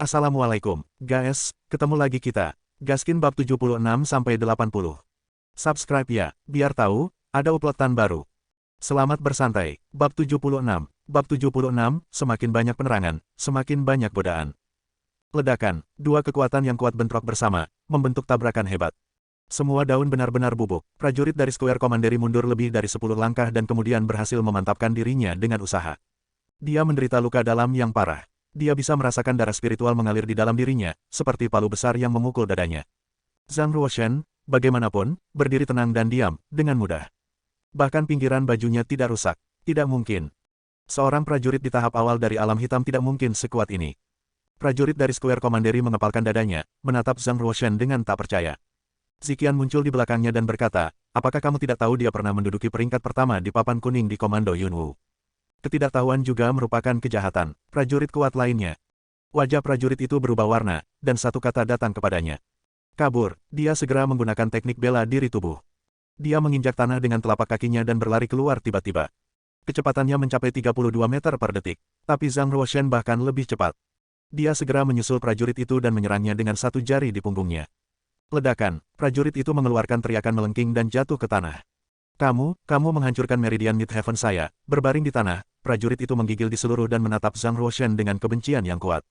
Assalamualaikum, guys, ketemu lagi kita. Gaskin bab 76-80. Subscribe ya, biar tahu, ada uploadan baru. Selamat bersantai, bab 76. Bab 76, semakin banyak penerangan, semakin banyak godaan. Ledakan, dua kekuatan yang kuat bentrok bersama, membentuk tabrakan hebat. Semua daun benar-benar bubuk. Prajurit dari Square Commandery mundur lebih dari 10 langkah dan kemudian berhasil memantapkan dirinya dengan usaha. Dia menderita luka dalam yang parah. Dia bisa merasakan darah spiritual mengalir di dalam dirinya, seperti palu besar yang memukul dadanya. Zhang Ruoshan, bagaimanapun, berdiri tenang dan diam, dengan mudah. Bahkan pinggiran bajunya tidak rusak. Tidak mungkin. Seorang prajurit di tahap awal dari alam hitam tidak mungkin sekuat ini. Prajurit dari Square Commandery mengepalkan dadanya, menatap Zhang Ruoshan dengan tak percaya. Ziqian muncul di belakangnya dan berkata, apakah kamu tidak tahu dia pernah menduduki peringkat pertama di papan kuning di Komando Yunwu? Ketidaktahuan juga merupakan kejahatan. Prajurit kuat lainnya. Wajah prajurit itu berubah warna, dan satu kata datang kepadanya. Kabur. Dia segera menggunakan teknik bela diri tubuh. Dia menginjak tanah dengan telapak kakinya dan berlari keluar tiba-tiba. Kecepatannya mencapai 32 meter per detik. Tapi Zhang Ruoshan bahkan lebih cepat. Dia segera menyusul prajurit itu dan menyerangnya dengan satu jari di punggungnya. Ledakan. Prajurit itu mengeluarkan teriakan melengking dan jatuh ke tanah. Kamu menghancurkan meridian Midheaven saya. Berbaring di tanah, prajurit itu menggigil di seluruh dan menatap Zhang Ruoshan dengan kebencian yang kuat.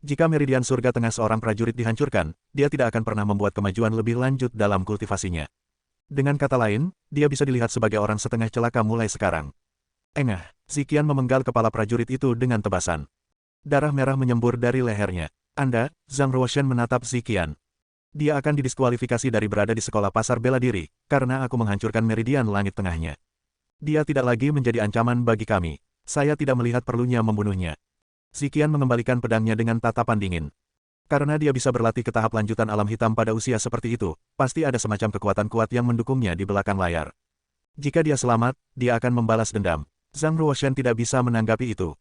Jika meridian surga tengah seorang prajurit dihancurkan, dia tidak akan pernah membuat kemajuan lebih lanjut dalam kultivasinya. Dengan kata lain, dia bisa dilihat sebagai orang setengah celaka mulai sekarang. Engah, Ziqian memenggal kepala prajurit itu dengan tebasan. Darah merah menyembur dari lehernya. Anda, Zhang Ruoshan menatap Ziqian. Dia akan didiskualifikasi dari berada di sekolah pasar bela diri, karena aku menghancurkan meridian langit tengahnya. Dia tidak lagi menjadi ancaman bagi kami. Saya tidak melihat perlunya membunuhnya. Ziqian mengembalikan pedangnya dengan tatapan dingin. Karena dia bisa berlatih ke tahap lanjutan alam hitam pada usia seperti itu, pasti ada semacam kekuatan kuat yang mendukungnya di belakang layar. Jika dia selamat, dia akan membalas dendam. Zhang Ruoshan tidak bisa menanggapi itu.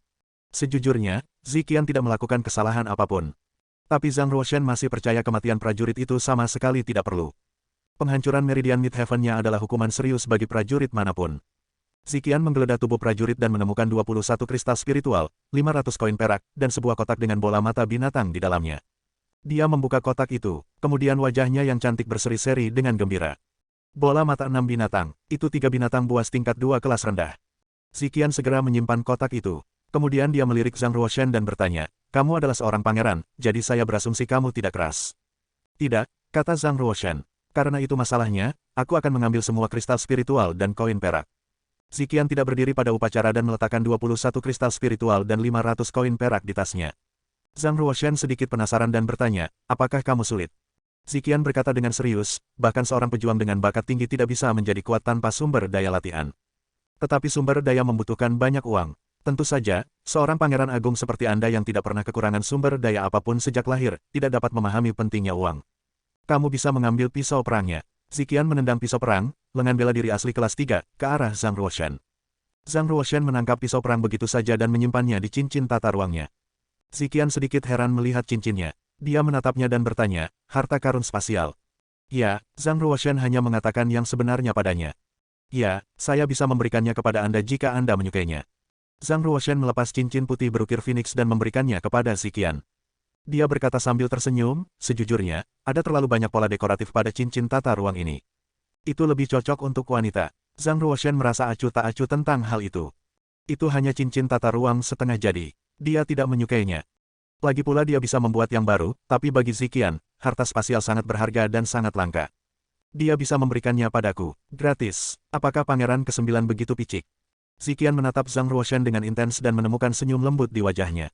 Sejujurnya, Ziqian tidak melakukan kesalahan apapun. Tapi Zhang Ruoshan masih percaya kematian prajurit itu sama sekali tidak perlu. Penghancuran meridian Midheaven-nya adalah hukuman serius bagi prajurit manapun. Ziqian menggeledah tubuh prajurit dan menemukan 21 kristal spiritual, 500 koin perak, dan sebuah kotak dengan bola mata binatang di dalamnya. Dia membuka kotak itu, kemudian wajahnya yang cantik berseri-seri dengan gembira. Bola mata 6 binatang, itu 3 binatang buas tingkat 2 kelas rendah. Ziqian segera menyimpan kotak itu. Kemudian dia melirik Zhang Ruoshan dan bertanya, kamu adalah seorang pangeran, jadi saya berasumsi kamu tidak keras. Tidak, kata Zhang Ruoshan. Karena itu masalahnya, aku akan mengambil semua kristal spiritual dan koin perak. Ziqian tidak berdiri pada upacara dan meletakkan 21 kristal spiritual dan 500 koin perak di tasnya. Zhang Ruoshan sedikit penasaran dan bertanya, apakah kamu sulit? Ziqian berkata dengan serius, bahkan seorang pejuang dengan bakat tinggi tidak bisa menjadi kuat tanpa sumber daya latihan. Tetapi sumber daya membutuhkan banyak uang. Tentu saja, seorang pangeran agung seperti Anda yang tidak pernah kekurangan sumber daya apapun sejak lahir, tidak dapat memahami pentingnya uang. Kamu bisa mengambil pisau perangnya. Ziqian menendang pisau perang, lengan bela diri asli kelas 3, ke arah Zhang Ruoshan. Zhang Ruoshan menangkap pisau perang begitu saja dan menyimpannya di cincin tata ruangnya. Ziqian sedikit heran melihat cincinnya. Dia menatapnya dan bertanya, harta karun spasial. Ya, Zhang Ruoshan hanya mengatakan yang sebenarnya padanya. Ya, saya bisa memberikannya kepada Anda jika Anda menyukainya. Zhang Ruoshan melepas cincin putih berukir Phoenix dan memberikannya kepada Ziqian. Dia berkata sambil tersenyum, sejujurnya, ada terlalu banyak pola dekoratif pada cincin tata ruang ini. Itu lebih cocok untuk wanita. Zhang Ruoshan merasa acuh tak acuh tentang hal itu. Itu hanya cincin tata ruang setengah jadi. Dia tidak menyukainya. Lagi pula dia bisa membuat yang baru, tapi bagi Ziqian, harta spasial sangat berharga dan sangat langka. Dia bisa memberikannya padaku, gratis. Apakah pangeran ke-9 begitu picik? Ziqian menatap Zhang Ruoshan dengan intens dan menemukan senyum lembut di wajahnya.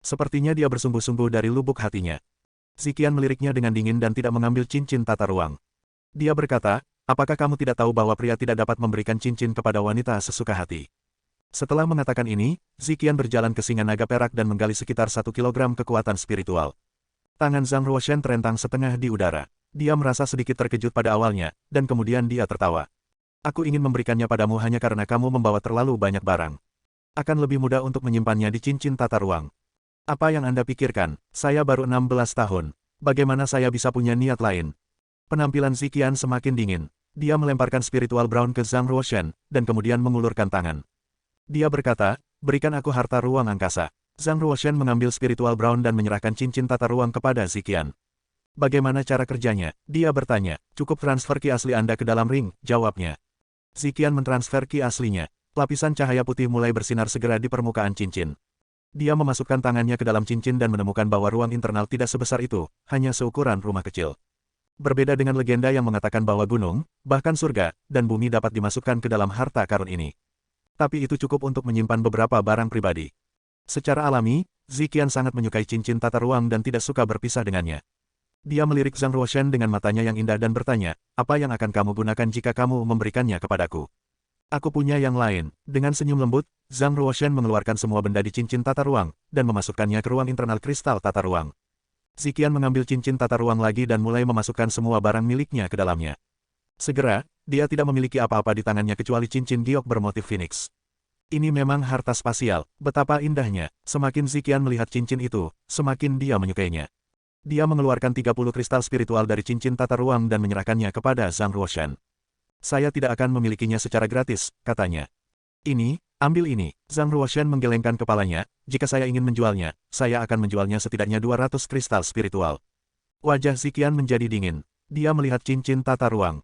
Sepertinya dia bersungguh-sungguh dari lubuk hatinya. Ziqian meliriknya dengan dingin dan tidak mengambil cincin tata ruang. Dia berkata, apakah kamu tidak tahu bahwa pria tidak dapat memberikan cincin kepada wanita sesuka hati? Setelah mengatakan ini, Ziqian berjalan ke singa naga perak dan menggali sekitar 1 kilogram kekuatan spiritual. Tangan Zhang Ruoshan terentang setengah di udara. Dia merasa sedikit terkejut pada awalnya, dan kemudian dia tertawa. Aku ingin memberikannya padamu hanya karena kamu membawa terlalu banyak barang. Akan lebih mudah untuk menyimpannya di cincin tata ruang. Apa yang Anda pikirkan? Saya baru 16 tahun. Bagaimana saya bisa punya niat lain? Penampilan Ziqian semakin dingin. Dia melemparkan spiritual brown ke Zhang Ruoshan, dan kemudian mengulurkan tangan. Dia berkata, berikan aku harta ruang angkasa. Zhang Ruoshan mengambil spiritual brown dan menyerahkan cincin tata ruang kepada Ziqian. Bagaimana cara kerjanya? Dia bertanya. Cukup transfer ki asli Anda ke dalam ring, jawabnya. Ziqian mentransfer ki aslinya. Lapisan cahaya putih mulai bersinar segera di permukaan cincin. Dia memasukkan tangannya ke dalam cincin dan menemukan bahwa ruang internal tidak sebesar itu, hanya seukuran rumah kecil. Berbeda dengan legenda yang mengatakan bahwa gunung, bahkan surga, dan bumi dapat dimasukkan ke dalam harta karun ini. Tapi itu cukup untuk menyimpan beberapa barang pribadi. Secara alami, Ziqian sangat menyukai cincin tata ruang dan tidak suka berpisah dengannya. Dia melirik Zhang Ruoshan dengan matanya yang indah dan bertanya, apa yang akan kamu gunakan jika kamu memberikannya kepadaku? Aku punya yang lain. Dengan senyum lembut, Zhang Ruoshan mengeluarkan semua benda di cincin tata ruang, dan memasukkannya ke ruang internal kristal tata ruang. Ziqian mengambil cincin tata ruang lagi dan mulai memasukkan semua barang miliknya ke dalamnya. Segera, dia tidak memiliki apa-apa di tangannya kecuali cincin giok bermotif Phoenix. Ini memang harta spasial, betapa indahnya. Semakin Ziqian melihat cincin itu, semakin dia menyukainya. Dia mengeluarkan 30 kristal spiritual dari cincin tata ruang dan menyerahkannya kepada Zhang Ruoshan. Saya tidak akan memilikinya secara gratis, katanya. Ini, ambil ini. Zhang Ruoshan menggelengkan kepalanya, jika saya ingin menjualnya, saya akan menjualnya setidaknya 200 kristal spiritual. Wajah Ziqian menjadi dingin. Dia melihat cincin tata ruang.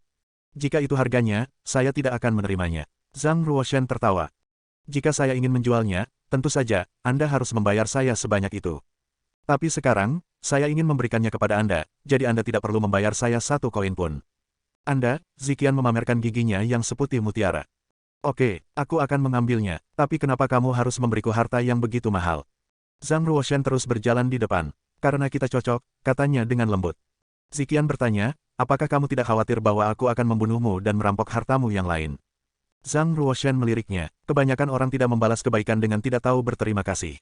Jika itu harganya, saya tidak akan menerimanya. Zhang Ruoshan tertawa. Jika saya ingin menjualnya, tentu saja, Anda harus membayar saya sebanyak itu. Tapi sekarang, saya ingin memberikannya kepada Anda, jadi Anda tidak perlu membayar saya satu koin pun. Anda, Ziqian memamerkan giginya yang seputih mutiara. Oke, aku akan mengambilnya, tapi kenapa kamu harus memberiku harta yang begitu mahal? Zhang Ruoshan terus berjalan di depan. Karena kita cocok, katanya dengan lembut. Ziqian bertanya, apakah kamu tidak khawatir bahwa aku akan membunuhmu dan merampok hartamu yang lain? Zhang Ruoshan meliriknya, kebanyakan orang tidak membalas kebaikan dengan tidak tahu berterima kasih.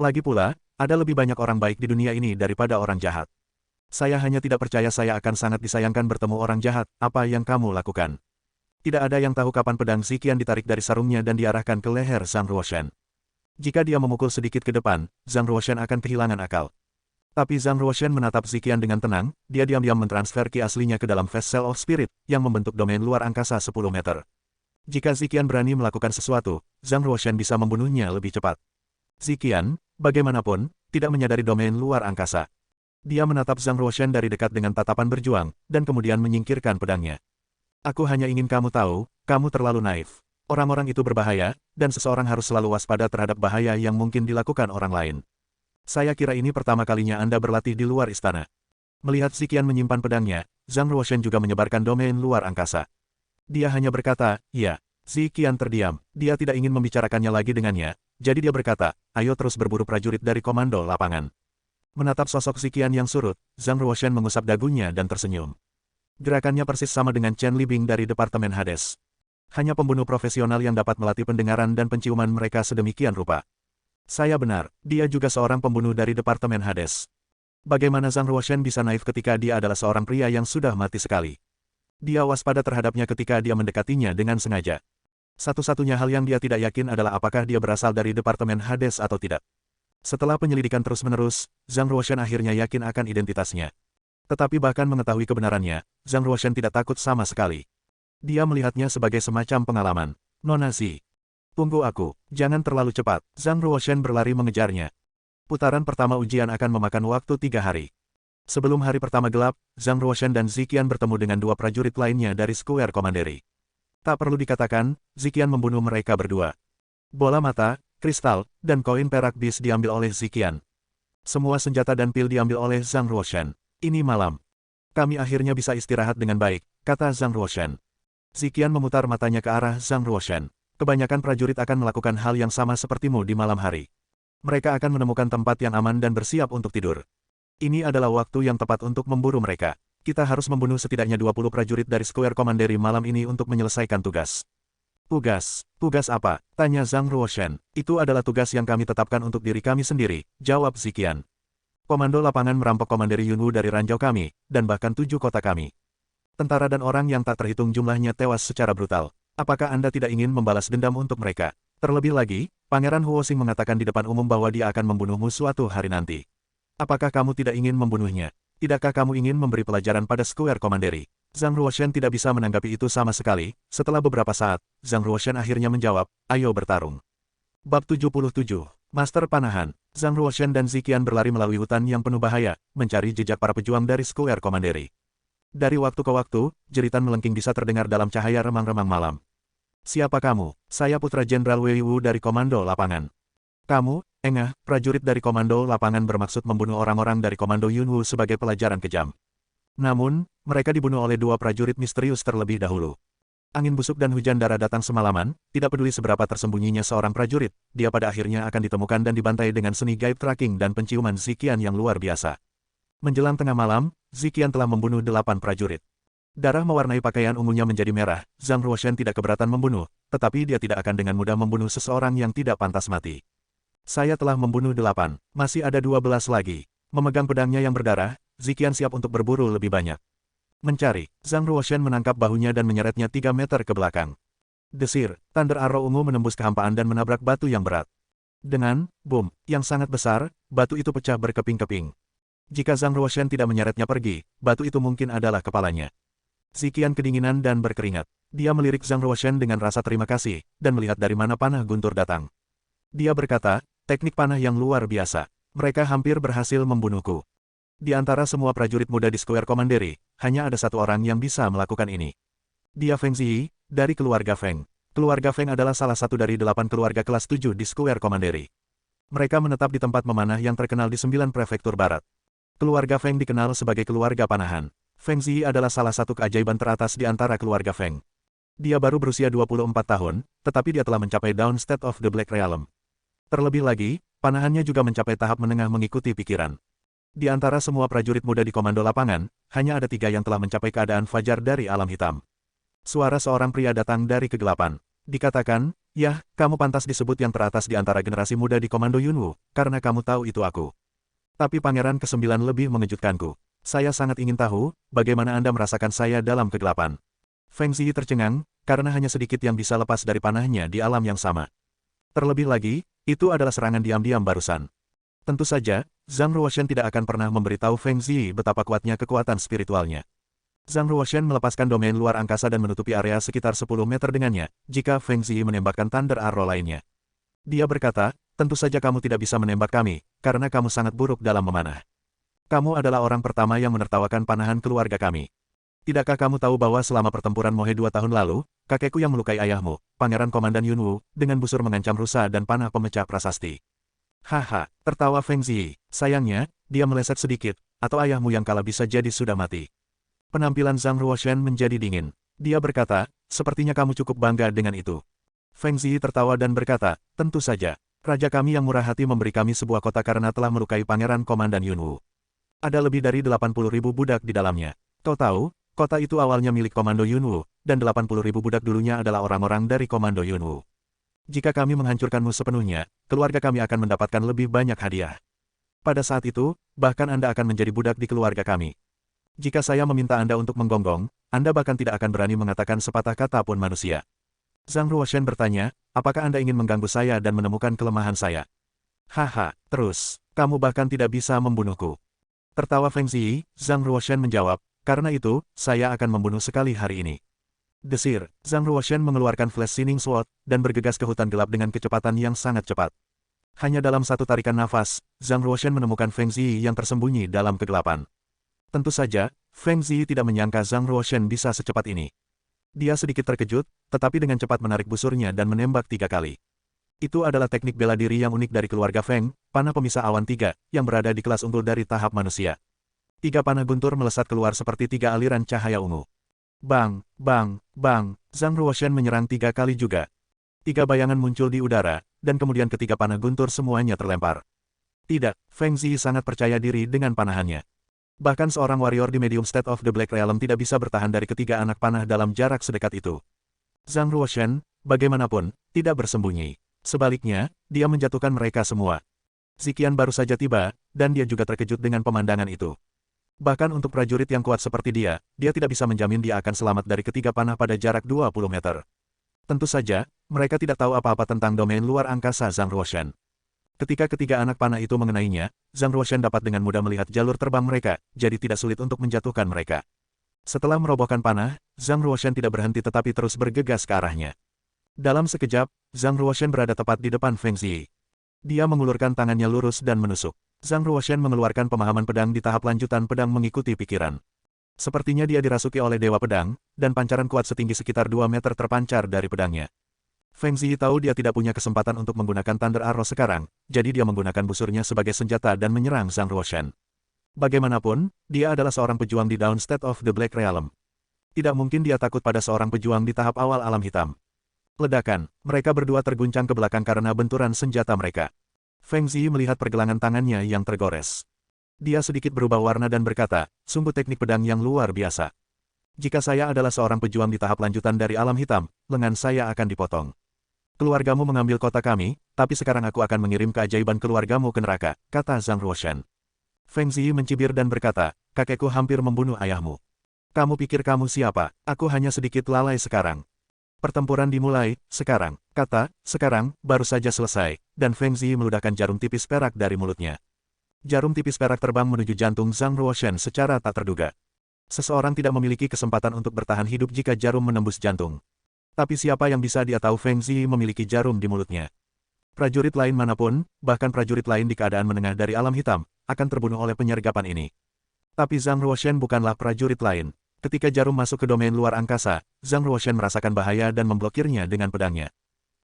Lagi pula, ada lebih banyak orang baik di dunia ini daripada orang jahat. Saya hanya tidak percaya saya akan sangat disayangkan bertemu orang jahat, apa yang kamu lakukan? Tidak ada yang tahu kapan pedang Ziqian ditarik dari sarungnya dan diarahkan ke leher Zhang Ruoshan. Jika dia memukul sedikit ke depan, Zhang Ruoshan akan kehilangan akal. Tapi Zhang Ruoshan menatap Ziqian dengan tenang, dia diam-diam mentransfer ki aslinya ke dalam Vessel of Spirit, yang membentuk domain luar angkasa 10 meter. Jika Ziqian berani melakukan sesuatu, Zhang Ruoshan bisa membunuhnya lebih cepat. Ziqian, bagaimanapun, tidak menyadari domain luar angkasa. Dia menatap Zhang Ruoshan dari dekat dengan tatapan berjuang, dan kemudian menyingkirkan pedangnya. Aku hanya ingin kamu tahu, kamu terlalu naif. Orang-orang itu berbahaya, dan seseorang harus selalu waspada terhadap bahaya yang mungkin dilakukan orang lain. Saya kira ini pertama kalinya Anda berlatih di luar istana. Melihat Ziqian menyimpan pedangnya, Zhang Ruoshan juga menyebarkan domain luar angkasa. Dia hanya berkata, iya. Ziqian terdiam, dia tidak ingin membicarakannya lagi dengannya, jadi dia berkata, ayo terus berburu prajurit dari komando lapangan. Menatap sosok Ziqian yang surut, Zhang Ruoshan mengusap dagunya dan tersenyum. Gerakannya persis sama dengan Chen Libing dari Departemen Hades. Hanya pembunuh profesional yang dapat melatih pendengaran dan penciuman mereka sedemikian rupa. Saya benar, dia juga seorang pembunuh dari Departemen Hades. Bagaimana Zhang Ruoshan bisa naif ketika dia adalah seorang pria yang sudah mati sekali? Dia waspada terhadapnya ketika dia mendekatinya dengan sengaja. Satu-satunya hal yang dia tidak yakin adalah apakah dia berasal dari Departemen Hades atau tidak. Setelah penyelidikan terus-menerus, Zhang Ruoshan akhirnya yakin akan identitasnya. Tetapi bahkan mengetahui kebenarannya, Zhang Ruoshan tidak takut sama sekali. Dia melihatnya sebagai semacam pengalaman. Nona Zi. Tunggu aku, jangan terlalu cepat. Zhang Ruoshan berlari mengejarnya. Putaran pertama ujian akan memakan waktu 3 hari. Sebelum hari pertama gelap, Zhang Ruoshan dan Ziqian bertemu dengan 2 prajurit lainnya dari Square Commandery. Tak perlu dikatakan, Ziqian membunuh mereka berdua. Bola mata, kristal, dan koin perak bis diambil oleh Ziqian. Semua senjata dan pil diambil oleh Zhang Ruoshan. Ini malam. Kami akhirnya bisa istirahat dengan baik, kata Zhang Ruoshan. Ziqian memutar matanya ke arah Zhang Ruoshan. Kebanyakan prajurit akan melakukan hal yang sama sepertimu di malam hari. Mereka akan menemukan tempat yang aman dan bersiap untuk tidur. Ini adalah waktu yang tepat untuk memburu mereka. Kita harus membunuh setidaknya 20 prajurit dari Square Commandery malam ini untuk menyelesaikan tugas. Tugas? Tugas apa? Tanya Zhang Ruoshan. Itu adalah tugas yang kami tetapkan untuk diri kami sendiri, jawab Ziqian. Komando lapangan merampok Commandery Yunwu dari ranjau kami, dan bahkan 7 kota kami. Tentara dan orang yang tak terhitung jumlahnya tewas secara brutal. Apakah Anda tidak ingin membalas dendam untuk mereka? Terlebih lagi, Pangeran Huosing mengatakan di depan umum bahwa dia akan membunuhmu suatu hari nanti. Apakah kamu tidak ingin membunuhnya? Tidakkah kamu ingin memberi pelajaran pada Square Commandery? Zhang Ruoshan tidak bisa menanggapi itu sama sekali. Setelah beberapa saat, Zhang Ruoshan akhirnya menjawab, ayo bertarung. Bab 77, Master Panahan, Zhang Ruoshan dan Ziqian berlari melalui hutan yang penuh bahaya, mencari jejak para pejuang dari Square Commandery. Dari waktu ke waktu, jeritan melengking bisa terdengar dalam cahaya remang-remang malam. Siapa kamu? Saya Putra Jenderal Wei Wu dari Komando Lapangan. Kamu, Engah, prajurit dari Komando Lapangan bermaksud membunuh orang-orang dari Komando Yunwu sebagai pelajaran kejam. Namun, mereka dibunuh oleh dua prajurit misterius terlebih dahulu. Angin busuk dan hujan dara datang semalaman, tidak peduli seberapa tersembunyinya seorang prajurit, dia pada akhirnya akan ditemukan dan dibantai dengan seni gaib tracking dan penciuman Ziqian yang luar biasa. Menjelang tengah malam, Ziqian telah membunuh 8 prajurit. Darah mewarnai pakaian ungunya menjadi merah, Zhang Ruoshan tidak keberatan membunuh, tetapi dia tidak akan dengan mudah membunuh seseorang yang tidak pantas mati. Saya telah membunuh 8, masih ada 12 lagi. Memegang pedangnya yang berdarah, Ziqian siap untuk berburu lebih banyak. Mencari, Zhang Ruoshan menangkap bahunya dan menyeretnya 3 meter ke belakang. Desir, Thunder Arrow ungu menembus kehampaan dan menabrak batu yang berat. Dengan boom yang sangat besar, batu itu pecah berkeping-keping. Jika Zhang Ruoshan tidak menyeretnya pergi, batu itu mungkin adalah kepalanya. Ziqian kedinginan dan berkeringat. Dia melirik Zhang Ruoshan dengan rasa terima kasih, dan melihat dari mana panah guntur datang. Dia berkata, teknik panah yang luar biasa. Mereka hampir berhasil membunuhku. Di antara semua prajurit muda di Square Commandery, hanya ada satu orang yang bisa melakukan ini. Dia Feng Ziyi, dari keluarga Feng. Keluarga Feng adalah salah satu dari 8 keluarga kelas 7 di Square Commandery. Mereka menetap di tempat memanah yang terkenal di 9 prefektur barat. Keluarga Feng dikenal sebagai keluarga panahan. Feng Ziyi adalah salah satu keajaiban teratas di antara keluarga Feng. Dia baru berusia 24 tahun, tetapi dia telah mencapai Dawn State of the Black Realm. Terlebih lagi, panahannya juga mencapai tahap menengah mengikuti pikiran. Di antara semua prajurit muda di Komando Lapangan, hanya ada 3 yang telah mencapai keadaan fajar dari alam hitam. Suara seorang pria datang dari kegelapan. Dikatakan, "Yah, kamu pantas disebut yang teratas di antara generasi muda di Komando Yunwu, karena kamu tahu itu aku." Tapi Pangeran ke-9 lebih mengejutkanku. Saya sangat ingin tahu, bagaimana Anda merasakan saya dalam kegelapan. Feng Ziyi tercengang, karena hanya sedikit yang bisa lepas dari panahnya di alam yang sama. Terlebih lagi, itu adalah serangan diam-diam barusan. Tentu saja, Zhang Ruoshan tidak akan pernah memberitahu Feng Ziyi betapa kuatnya kekuatan spiritualnya. Zhang Ruoshan melepaskan domain luar angkasa dan menutupi area sekitar 10 meter dengannya, jika Feng Ziyi menembakkan Thunder Arrow lainnya. Dia berkata, tentu saja kamu tidak bisa menembak kami, karena kamu sangat buruk dalam memanah. Kamu adalah orang pertama yang menertawakan panahan keluarga kami. Tidakkah kamu tahu bahwa selama pertempuran Mohe 2 tahun lalu, kakekku yang melukai ayahmu, Pangeran Komandan Yunwu, dengan busur mengancam rusa dan panah pemecah prasasti. Haha, tertawa Feng Ziyi. Sayangnya, dia meleset sedikit, atau ayahmu yang kalah bisa jadi sudah mati. Penampilan Zhang Ruoshan menjadi dingin. Dia berkata, sepertinya kamu cukup bangga dengan itu. Feng Ziyi tertawa dan berkata, tentu saja. Raja kami yang murah hati memberi kami sebuah kota karena telah melukai Pangeran Komandan Yunwu. Ada lebih dari 80.000 budak di dalamnya. Kau tahu, kota itu awalnya milik Komando Yunwu, dan 80.000 budak dulunya adalah orang-orang dari Komando Yunwu. Jika kami menghancurkanmu sepenuhnya, keluarga kami akan mendapatkan lebih banyak hadiah. Pada saat itu, bahkan Anda akan menjadi budak di keluarga kami. Jika saya meminta Anda untuk menggonggong, Anda bahkan tidak akan berani mengatakan sepatah kata pun manusia. Zhang Ruoshan bertanya, apakah Anda ingin mengganggu saya dan menemukan kelemahan saya? Haha, terus, kamu bahkan tidak bisa membunuhku. Tertawa Feng Ziyi, Zhang Ruoshan menjawab, karena itu, saya akan membunuh sekali hari ini. Desir, Zhang Ruoshan mengeluarkan Flash Shining Sword, dan bergegas ke hutan gelap dengan kecepatan yang sangat cepat. Hanya dalam satu tarikan nafas, Zhang Ruoshan menemukan Feng Ziyi yang tersembunyi dalam kegelapan. Tentu saja, Feng Ziyi tidak menyangka Zhang Ruoshan bisa secepat ini. Dia sedikit terkejut, tetapi dengan cepat menarik busurnya dan menembak 3 kali. Itu adalah teknik bela diri yang unik dari keluarga Feng, panah pemisah awan 3, yang berada di kelas unggul dari tahap manusia. 3 panah guntur melesat keluar seperti 3 aliran cahaya ungu. Bang, bang, bang, Zhang Ruoshan menyerang 3 kali juga. 3 bayangan muncul di udara, dan kemudian ketiga panah guntur semuanya terlempar. Tidak, Feng Ziyi sangat percaya diri dengan panahannya. Bahkan seorang warrior di Medium State of the Black Realm tidak bisa bertahan dari ketiga anak panah dalam jarak sedekat itu. Zhang Ruoshan, bagaimanapun, tidak bersembunyi. Sebaliknya, dia menjatuhkan mereka semua. Ziqian baru saja tiba, dan dia juga terkejut dengan pemandangan itu. Bahkan untuk prajurit yang kuat seperti dia tidak bisa menjamin dia akan selamat dari ketiga panah pada jarak 20 meter. Tentu saja, mereka tidak tahu apa-apa tentang domain luar angkasa Zhang Ruoshan. Ketika ketiga anak panah itu mengenainya, Zhang Ruoshan dapat dengan mudah melihat jalur terbang mereka, jadi tidak sulit untuk menjatuhkan mereka. Setelah merobohkan panah, Zhang Ruoshan tidak berhenti tetapi terus bergegas ke arahnya. Dalam sekejap, Zhang Ruoshan berada tepat di depan Feng Ziyi. Dia mengulurkan tangannya lurus dan menusuk. Zhang Ruoshan mengeluarkan pemahaman pedang di tahap lanjutan pedang mengikuti pikiran. Sepertinya dia dirasuki oleh Dewa Pedang, dan pancaran kuat setinggi sekitar 2 meter terpancar dari pedangnya. Feng Ziyi tahu dia tidak punya kesempatan untuk menggunakan Thunder Arrow sekarang, jadi dia menggunakan busurnya sebagai senjata dan menyerang Zhang Ruoshan. Bagaimanapun, dia adalah seorang pejuang di Downstate of the Black Realm. Tidak mungkin dia takut pada seorang pejuang di tahap awal alam hitam. Ledakan, mereka berdua terguncang ke belakang karena benturan senjata mereka. Feng Ziyi melihat pergelangan tangannya yang tergores. Dia sedikit berubah warna dan berkata, sungguh teknik pedang yang luar biasa. Jika saya adalah seorang pejuang di tahap lanjutan dari alam hitam, lengan saya akan dipotong. Keluargamu mengambil kota kami, tapi sekarang aku akan mengirim keajaiban keluargamu ke neraka, kata Zhang Ruoshan. Feng Ziyi mencibir dan berkata, kakekku hampir membunuh ayahmu. Kamu pikir kamu siapa? Aku hanya sedikit lalai sekarang. Pertempuran dimulai, sekarang, sekarang, baru saja selesai, dan Feng Ziyi meludahkan jarum tipis perak dari mulutnya. Jarum tipis perak terbang menuju jantung Zhang Ruoshan secara tak terduga. Seseorang tidak memiliki kesempatan untuk bertahan hidup jika jarum menembus jantung. Tapi siapa yang bisa dia tahu Feng Ziyi memiliki jarum di mulutnya? Prajurit lain manapun, bahkan prajurit lain di keadaan menengah dari alam hitam, akan terbunuh oleh penyergapan ini. Tapi Zhang Ruoshan bukanlah prajurit lain. Ketika jarum masuk ke domain luar angkasa, Zhang Ruoshan merasakan bahaya dan memblokirnya dengan pedangnya.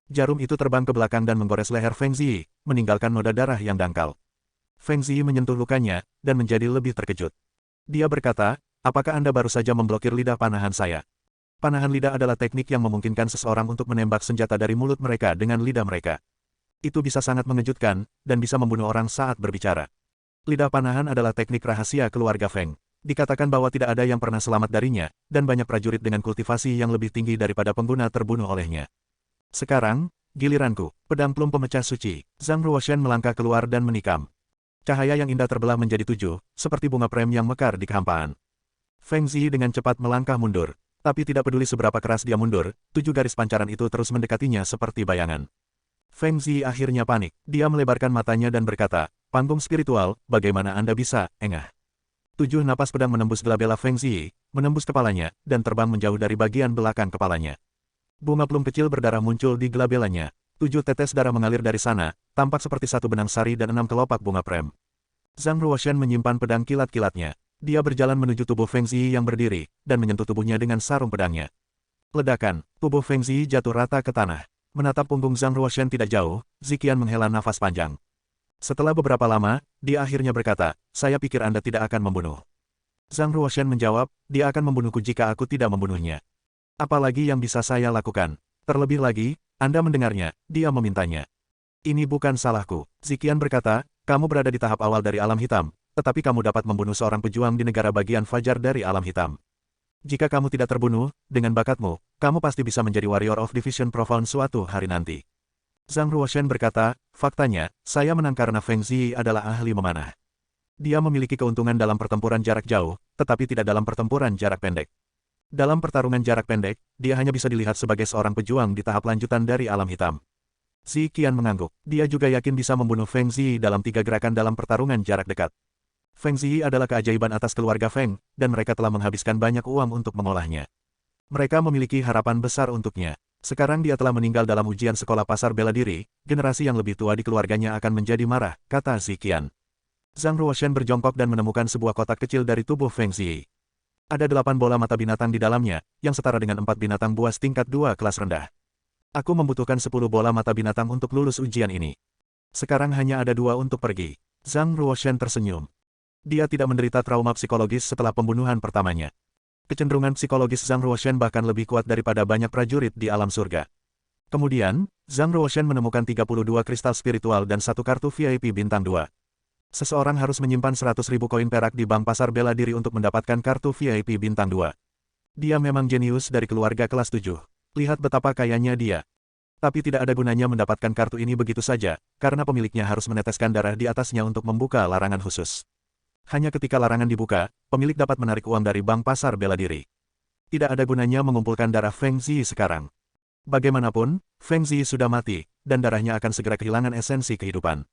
Jarum itu terbang ke belakang dan menggores leher Feng Ziyi, meninggalkan noda darah yang dangkal. Feng Ziyi menyentuh lukanya, dan menjadi lebih terkejut. Dia berkata, apakah Anda baru saja memblokir lidah panahan saya? Panahan lidah adalah teknik yang memungkinkan seseorang untuk menembak senjata dari mulut mereka dengan lidah mereka. Itu bisa sangat mengejutkan, dan bisa membunuh orang saat berbicara. Lidah panahan adalah teknik rahasia keluarga Feng. Dikatakan bahwa tidak ada yang pernah selamat darinya, dan banyak prajurit dengan kultivasi yang lebih tinggi daripada pengguna terbunuh olehnya. Sekarang, giliranku, pedang plum pemecah suci. Zhang Ruoshan melangkah keluar dan menikam. Cahaya yang indah terbelah menjadi 7, seperti bunga prem yang mekar di kehampaan. Feng Ziyi dengan cepat melangkah mundur. Tapi tidak peduli seberapa keras dia mundur, 7 garis pancaran itu terus mendekatinya seperti bayangan. Feng Ziyi akhirnya panik. Dia melebarkan matanya dan berkata, panggung spiritual, bagaimana Anda bisa, engah? 7 napas pedang menembus gelabela Feng Ziyi, menembus kepalanya, dan terbang menjauh dari bagian belakang kepalanya. Bunga plum kecil berdarah muncul di gelabelanya. 7 tetes darah mengalir dari sana, tampak seperti 1 benang sari dan 6 kelopak bunga prem. Zhang Ruoshan menyimpan pedang kilat-kilatnya. Dia berjalan menuju tubuh Feng Ziyi yang berdiri, dan menyentuh tubuhnya dengan sarung pedangnya. Ledakan, tubuh Feng Ziyi jatuh rata ke tanah. Menatap punggung Zhang Ruoshan tidak jauh, Ziqian menghela nafas panjang. Setelah beberapa lama, dia akhirnya berkata, saya pikir Anda tidak akan membunuh. Zhang Ruoshan menjawab, dia akan membunuhku jika aku tidak membunuhnya. Apalagi yang bisa saya lakukan? Terlebih lagi, Anda mendengarnya, dia memintanya. Ini bukan salahku. Ziqian berkata, kamu berada di tahap awal dari alam hitam. Tetapi kamu dapat membunuh seorang pejuang di negara bagian fajar dari alam hitam. Jika kamu tidak terbunuh, dengan bakatmu, kamu pasti bisa menjadi Warrior of Division Profound suatu hari nanti. Zhang Ruoshan berkata, faktanya, saya menang karena Feng Ziyi adalah ahli memanah. Dia memiliki keuntungan dalam pertempuran jarak jauh, tetapi tidak dalam pertempuran jarak pendek. Dalam pertarungan jarak pendek, dia hanya bisa dilihat sebagai seorang pejuang di tahap lanjutan dari alam hitam. Ziqian mengangguk. Dia juga yakin bisa membunuh Feng Ziyi dalam 3 gerakan dalam pertarungan jarak dekat. Feng Ziyi adalah keajaiban atas keluarga Feng, dan mereka telah menghabiskan banyak uang untuk mengolahnya. Mereka memiliki harapan besar untuknya. Sekarang dia telah meninggal dalam ujian sekolah pasar bela diri, generasi yang lebih tua di keluarganya akan menjadi marah, kata Ziqian. Zhang Ruoshan berjongkok dan menemukan sebuah kotak kecil dari tubuh Feng Ziyi. Ada 8 bola mata binatang di dalamnya, yang setara dengan 4 binatang buas tingkat 2 kelas rendah. Aku membutuhkan 10 bola mata binatang untuk lulus ujian ini. Sekarang hanya ada 2 untuk pergi. Zhang Ruoshan tersenyum. Dia tidak menderita trauma psikologis setelah pembunuhan pertamanya. Kecenderungan psikologis Zhang Ruoshan bahkan lebih kuat daripada banyak prajurit di alam surga. Kemudian, Zhang Ruoshan menemukan 32 kristal spiritual dan 1 kartu VIP bintang 2. Seseorang harus menyimpan 100.000 koin perak di bank pasar bela diri untuk mendapatkan kartu VIP bintang 2. Dia memang jenius dari keluarga kelas 7. Lihat betapa kayanya dia. Tapi tidak ada gunanya mendapatkan kartu ini begitu saja, karena pemiliknya harus meneteskan darah di atasnya untuk membuka larangan khusus. Hanya ketika larangan dibuka, pemilik dapat menarik uang dari bank pasar bela diri. Tidak ada gunanya mengumpulkan darah Feng Ziyi sekarang. Bagaimanapun, Feng Ziyi sudah mati, dan darahnya akan segera kehilangan esensi kehidupan.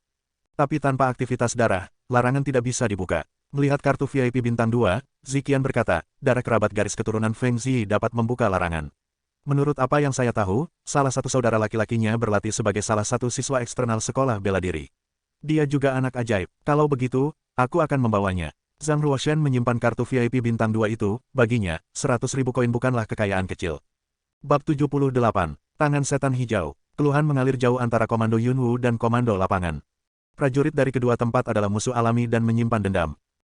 Tapi tanpa aktivitas darah, larangan tidak bisa dibuka. Melihat kartu VIP bintang 2, Ziqian berkata, darah kerabat garis keturunan Feng Ziyi dapat membuka larangan. Menurut apa yang saya tahu, salah satu saudara laki-lakinya berlatih sebagai salah satu siswa eksternal sekolah bela diri. Dia juga anak ajaib. Kalau begitu, aku akan membawanya. Zhang Ruoshen menyimpan kartu VIP bintang 2 itu, baginya, 100.000 koin bukanlah kekayaan kecil. Bab 78. Tangan Setan Hijau. Keluhan mengalir jauh antara Komando Yunwu dan Komando Lapangan. Prajurit dari kedua tempat adalah musuh alami dan menyimpan dendam.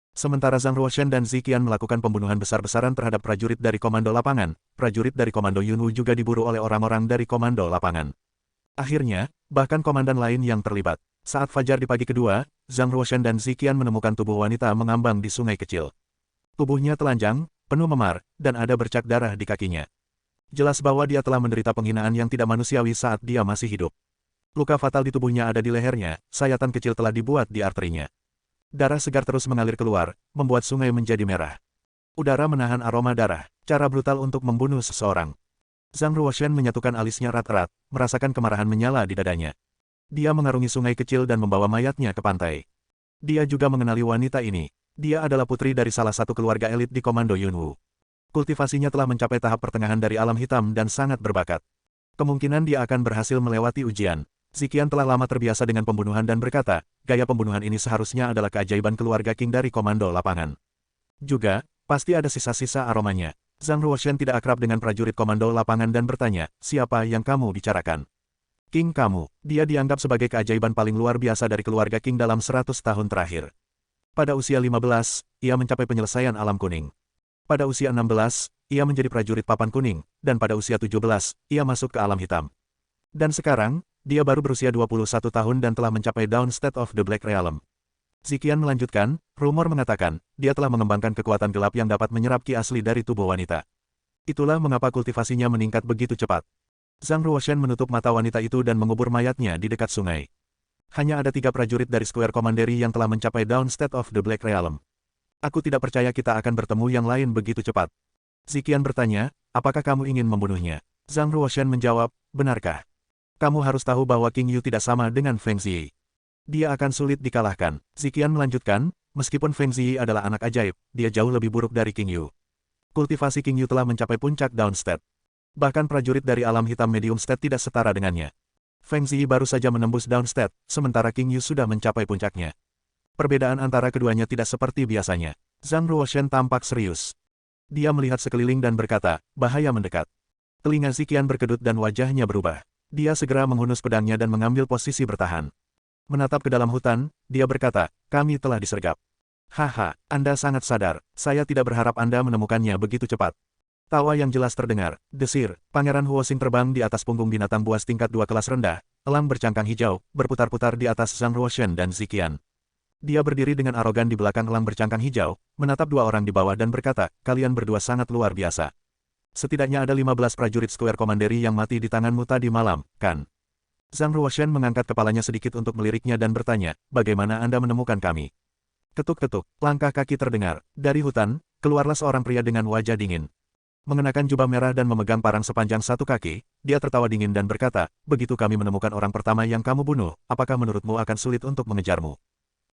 Sementara Zhang Ruoshen dan Ziqian melakukan pembunuhan besar-besaran terhadap prajurit dari Komando Lapangan, prajurit dari Komando Yunwu juga diburu oleh orang-orang dari Komando Lapangan. Akhirnya, bahkan komandan lain yang terlibat. Saat fajar di pagi kedua, Zhang Ruoshen dan Ziqian menemukan tubuh wanita mengambang di sungai kecil. Tubuhnya telanjang, penuh memar, dan ada bercak darah di kakinya. Jelas bahwa dia telah menderita penghinaan yang tidak manusiawi saat dia masih hidup. Luka fatal di tubuhnya ada di lehernya, sayatan kecil telah dibuat di arterinya. Darah segar terus mengalir keluar, membuat sungai menjadi merah. Udara menahan aroma darah, cara brutal untuk membunuh seseorang. Zhang Ruoshen menyatukan alisnya erat-erat, merasakan kemarahan menyala di dadanya. Dia mengarungi sungai kecil dan membawa mayatnya ke pantai. Dia juga mengenali wanita ini. Dia adalah putri dari salah satu keluarga elit di Komando Yunwu. Kultivasinya telah mencapai tahap pertengahan dari alam hitam dan sangat berbakat. Kemungkinan dia akan berhasil melewati ujian. Ziqian telah lama terbiasa dengan pembunuhan dan berkata, gaya pembunuhan ini seharusnya adalah keajaiban keluarga King dari Komando Lapangan. Juga, pasti ada sisa-sisa aromanya. Zhang Ruoshen tidak akrab dengan prajurit Komando Lapangan dan bertanya, siapa yang kamu bicarakan? King kamu, dia dianggap sebagai keajaiban paling luar biasa dari keluarga King dalam 100 tahun terakhir. Pada usia 15, ia mencapai penyelesaian alam kuning. Pada usia 16, ia menjadi prajurit papan kuning, dan pada usia 17, ia masuk ke alam hitam. Dan sekarang, dia baru berusia 21 tahun dan telah mencapai Downstate of the Black Realm. Ziqian melanjutkan, rumor mengatakan, dia telah mengembangkan kekuatan gelap yang dapat menyerap ki asli dari tubuh wanita. Itulah mengapa kultivasinya meningkat begitu cepat. Zhang Ruoshen menutup mata wanita itu dan mengubur mayatnya di dekat sungai. Hanya ada 3 prajurit dari Square Commandery yang telah mencapai Downstate of the Black Realm. Aku tidak percaya kita akan bertemu yang lain begitu cepat. Ziqian bertanya, apakah kamu ingin membunuhnya? Zhang Ruoshen menjawab, benarkah? Kamu harus tahu bahwa King Yu tidak sama dengan Feng Ziyi. Dia akan sulit dikalahkan. Ziqian melanjutkan, meskipun Feng Ziyi adalah anak ajaib, dia jauh lebih buruk dari King Yu. Kultivasi King Yu telah mencapai puncak Downstate. Bahkan prajurit dari alam hitam medium state tidak setara dengannya. Feng Ziyi baru saja menembus Downstate, sementara King Yu sudah mencapai puncaknya. Perbedaan antara keduanya tidak seperti biasanya. Zhang Ruoshen tampak serius. Dia melihat sekeliling dan berkata, bahaya mendekat. Telinga Ziqian berkedut dan wajahnya berubah. Dia segera menghunus pedangnya dan mengambil posisi bertahan. Menatap ke dalam hutan, dia berkata, kami telah disergap. Haha, Anda sangat sadar, saya tidak berharap Anda menemukannya begitu cepat. Tawa yang jelas terdengar, desir, Pangeran Huosing terbang di atas punggung binatang buas tingkat 2 kelas rendah, elang bercangkang hijau, berputar-putar di atas Zhang Ruoshen dan Ziqian. Dia berdiri dengan arogan di belakang elang bercangkang hijau, menatap 2 orang di bawah dan berkata, kalian berdua sangat luar biasa. Setidaknya ada 15 prajurit Square Commandery yang mati di tanganmu tadi malam, kan? Zhang Ruoshen mengangkat kepalanya sedikit untuk meliriknya dan bertanya, bagaimana Anda menemukan kami? Ketuk-ketuk, langkah kaki terdengar. Dari hutan, keluarlah seorang pria dengan wajah dingin. Mengenakan jubah merah dan memegang parang sepanjang 1 kaki, dia tertawa dingin dan berkata, begitu kami menemukan orang pertama yang kamu bunuh, apakah menurutmu akan sulit untuk mengejarmu?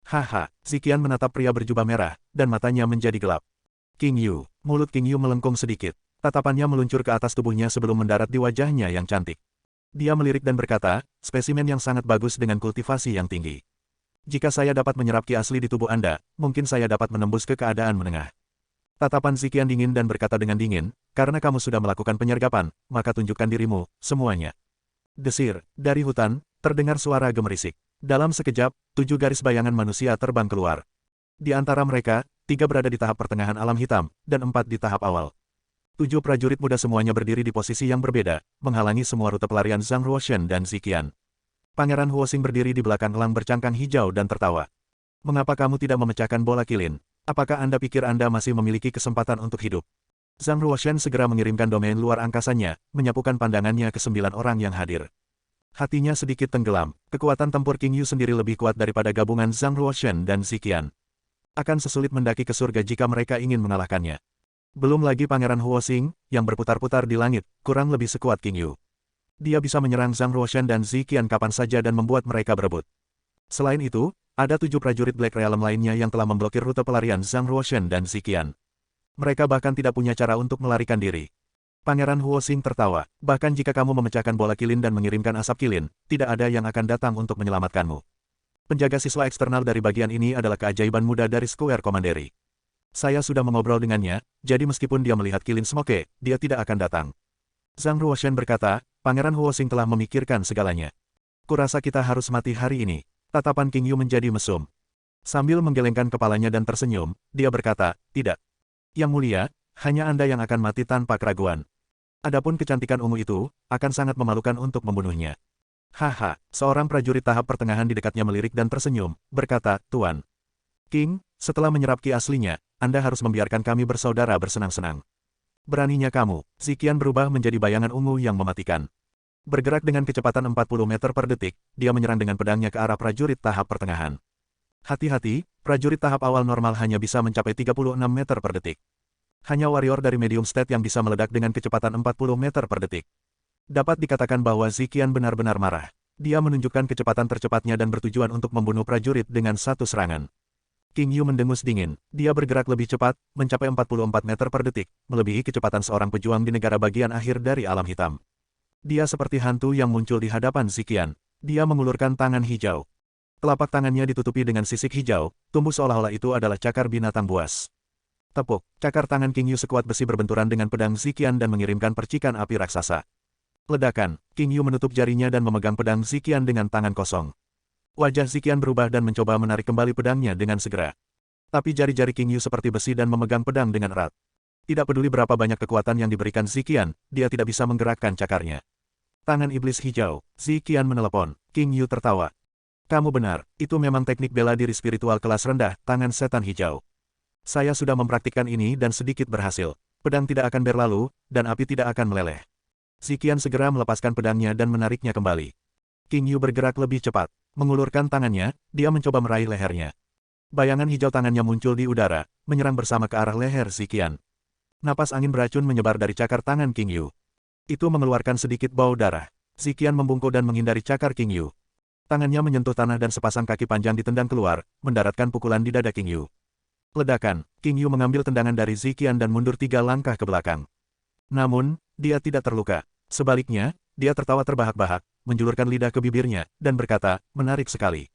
Haha, Ziqian menatap pria berjubah merah, dan matanya menjadi gelap. King Yu, mulut King Yu melengkung sedikit. Tatapannya meluncur ke atas tubuhnya sebelum mendarat di wajahnya yang cantik. Dia melirik dan berkata, spesimen yang sangat bagus dengan kultivasi yang tinggi. Jika saya dapat menyerap ki asli di tubuh Anda, mungkin saya dapat menembus ke keadaan menengah. Tatapan Ziqian dingin dan berkata dengan dingin, karena kamu sudah melakukan penyergapan, maka tunjukkan dirimu, semuanya. Desir, dari hutan, terdengar suara gemerisik. Dalam sekejap, 7 garis bayangan manusia terbang keluar. Di antara mereka, 3 berada di tahap pertengahan alam hitam, dan 4 di tahap awal. 7 prajurit muda semuanya berdiri di posisi yang berbeda, menghalangi semua rute pelarian Zhang Ruoshen dan Ziqian. Pangeran Huosing berdiri di belakang elang bercangkang hijau dan tertawa. Mengapa kamu tidak memecahkan bola kilin? Apakah Anda pikir Anda masih memiliki kesempatan untuk hidup? Zhang Ruoshen segera mengirimkan domain luar angkasanya, menyapukan pandangannya ke 9 orang yang hadir. Hatinya sedikit tenggelam, kekuatan tempur King Yu sendiri lebih kuat daripada gabungan Zhang Ruoshen dan Ziqian. Akan sesulit mendaki ke surga jika mereka ingin mengalahkannya. Belum lagi Pangeran Huosing, yang berputar-putar di langit, kurang lebih sekuat King Yu. Dia bisa menyerang Zhang Ruoshen dan Ziqian kapan saja dan membuat mereka berebut. Selain itu, ada 7 prajurit Black Realm lainnya yang telah memblokir rute pelarian Zhang Ruoshen dan Ziqian. Mereka bahkan tidak punya cara untuk melarikan diri. Pangeran Huoxing tertawa, bahkan jika kamu memecahkan bola kilin dan mengirimkan asap kilin, tidak ada yang akan datang untuk menyelamatkanmu. Penjaga siswa eksternal dari bagian ini adalah keajaiban muda dari Square Commandery. Saya sudah mengobrol dengannya, jadi meskipun dia melihat kilin smoke, dia tidak akan datang. Zhang Ruoshan berkata, Pangeran Huoxing telah memikirkan segalanya. Kurasa kita harus mati hari ini. Tatapan King Yu menjadi mesum. Sambil menggelengkan kepalanya dan tersenyum, dia berkata, tidak. Yang mulia, hanya Anda yang akan mati tanpa keraguan. Adapun kecantikan ungu itu, akan sangat memalukan untuk membunuhnya. Haha, seorang prajurit tahap pertengahan di dekatnya melirik dan tersenyum, berkata, Tuan King, setelah menyerap ki aslinya, Anda harus membiarkan kami bersaudara bersenang-senang. Beraninya kamu, Ziqian berubah menjadi bayangan ungu yang mematikan. Bergerak dengan kecepatan 40 meter per detik, dia menyerang dengan pedangnya ke arah prajurit tahap pertengahan. Hati-hati, prajurit tahap awal normal hanya bisa mencapai 36 meter per detik. Hanya warrior dari medium state yang bisa meledak dengan kecepatan 40 meter per detik. Dapat dikatakan bahwa Ziqian benar-benar marah. Dia menunjukkan kecepatan tercepatnya dan bertujuan untuk membunuh prajurit dengan satu serangan. King Yu mendengus dingin. Dia bergerak lebih cepat, mencapai 44 meter per detik, melebihi kecepatan seorang pejuang di negara bagian akhir dari alam hitam. Dia seperti hantu yang muncul di hadapan Ziqian. Dia mengulurkan tangan hijau. Telapak tangannya ditutupi dengan sisik hijau, tumbuh seolah-olah itu adalah cakar binatang buas. Tepuk, cakar tangan King Yu sekuat besi berbenturan dengan pedang Ziqian dan mengirimkan percikan api raksasa. Ledakan, King Yu menutup jarinya dan memegang pedang Ziqian dengan tangan kosong. Wajah Ziqian berubah dan mencoba menarik kembali pedangnya dengan segera. Tapi jari-jari King Yu seperti besi dan memegang pedang dengan erat. Tidak peduli berapa banyak kekuatan yang diberikan Ziqian, dia tidak bisa menggerakkan cakarnya. Tangan iblis hijau, Ziqian menelepon. King Yu tertawa. Kamu benar, itu memang teknik bela diri spiritual kelas rendah, tangan setan hijau. Saya sudah mempraktikkan ini dan sedikit berhasil. Pedang tidak akan berlalu, dan api tidak akan meleleh. Ziqian segera melepaskan pedangnya dan menariknya kembali. King Yu bergerak lebih cepat. Mengulurkan tangannya, dia mencoba meraih lehernya. Bayangan hijau tangannya muncul di udara, menyerang bersama ke arah leher Ziqian. Napas angin beracun menyebar dari cakar tangan King Yu. Itu mengeluarkan sedikit bau darah. Ziqian membungkuk dan menghindari cakar King Yu. Tangannya menyentuh tanah dan sepasang kaki panjang ditendang keluar, mendaratkan pukulan di dada King Yu. Ledakan, King Yu mengambil tendangan dari Ziqian dan mundur 3 langkah ke belakang. Namun, dia tidak terluka. Sebaliknya, dia tertawa terbahak-bahak, menjulurkan lidah ke bibirnya, dan berkata, menarik sekali.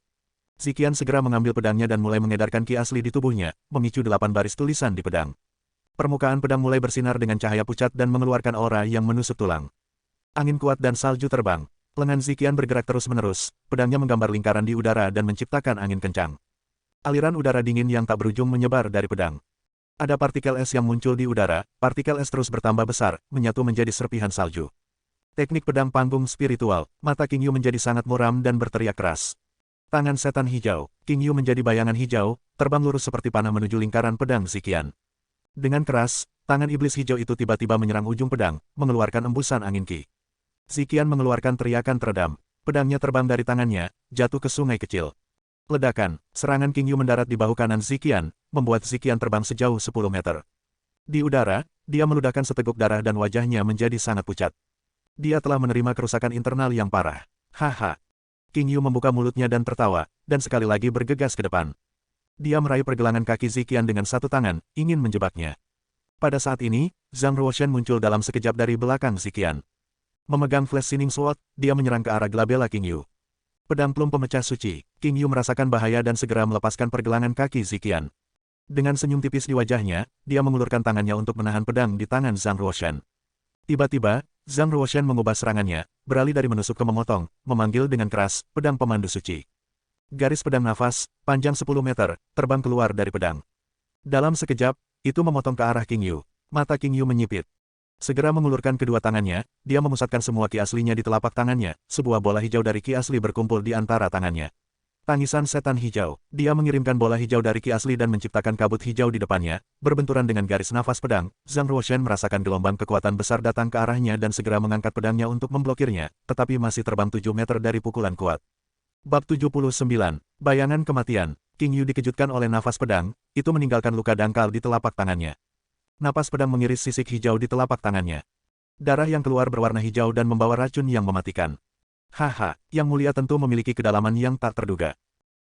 Ziqian segera mengambil pedangnya dan mulai mengedarkan ki asli di tubuhnya, memicu 8 baris tulisan di pedang. Permukaan pedang mulai bersinar dengan cahaya pucat dan mengeluarkan aura yang menusuk tulang. Angin kuat dan salju terbang. Lengan Ziqian bergerak terus-menerus, pedangnya menggambar lingkaran di udara dan menciptakan angin kencang. Aliran udara dingin yang tak berujung menyebar dari pedang. Ada partikel es yang muncul di udara, partikel es terus bertambah besar, menyatu menjadi serpihan salju. Teknik pedang panggung spiritual, mata King Yu menjadi sangat muram dan berteriak keras. Tangan setan hijau, King Yu menjadi bayangan hijau, terbang lurus seperti panah menuju lingkaran pedang Ziqian. Dengan keras, tangan iblis hijau itu tiba-tiba menyerang ujung pedang, mengeluarkan embusan angin ki. Ziqian mengeluarkan teriakan teredam. Pedangnya terbang dari tangannya, jatuh ke sungai kecil. Ledakan, serangan King Yu mendarat di bahu kanan Ziqian, membuat Ziqian terbang sejauh 10 meter. Di udara, dia meludahkan seteguk darah dan wajahnya menjadi sangat pucat. Dia telah menerima kerusakan internal yang parah. Haha. King Yu membuka mulutnya dan tertawa, dan sekali lagi bergegas ke depan. Dia meraih pergelangan kaki Ziqian dengan satu tangan, ingin menjebaknya. Pada saat ini, Zhang Ruoshan muncul dalam sekejap dari belakang Ziqian. Memegang Flash Shining Sword, dia menyerang ke arah Glabella King Yu. Pedang plum pemecah suci, King Yu merasakan bahaya dan segera melepaskan pergelangan kaki Ziqian. Dengan senyum tipis di wajahnya, dia mengulurkan tangannya untuk menahan pedang di tangan Zhang Ruoshan. Tiba-tiba, Zhang Ruoshan mengubah serangannya, beralih dari menusuk ke memotong, memanggil dengan keras, pedang pemandu suci. Garis pedang nafas, panjang 10 meter, terbang keluar dari pedang. Dalam sekejap, itu memotong ke arah King Yu. Mata King Yu menyipit. Segera mengulurkan kedua tangannya, dia memusatkan semua ki aslinya di telapak tangannya, sebuah bola hijau dari ki asli berkumpul di antara tangannya. Tangisan setan hijau, dia mengirimkan bola hijau dari ki asli dan menciptakan kabut hijau di depannya, berbenturan dengan garis nafas pedang. Zhang Ruoshan merasakan gelombang kekuatan besar datang ke arahnya dan segera mengangkat pedangnya untuk memblokirnya, tetapi masih terbang 7 meter dari pukulan kuat. Bab 79, Bayangan Kematian. King Yu dikejutkan oleh nafas pedang, itu meninggalkan luka dangkal di telapak tangannya. Napas pedang mengiris sisik hijau di telapak tangannya. Darah yang keluar berwarna hijau dan membawa racun yang mematikan. Haha, Yang Mulia tentu memiliki kedalaman yang tak terduga.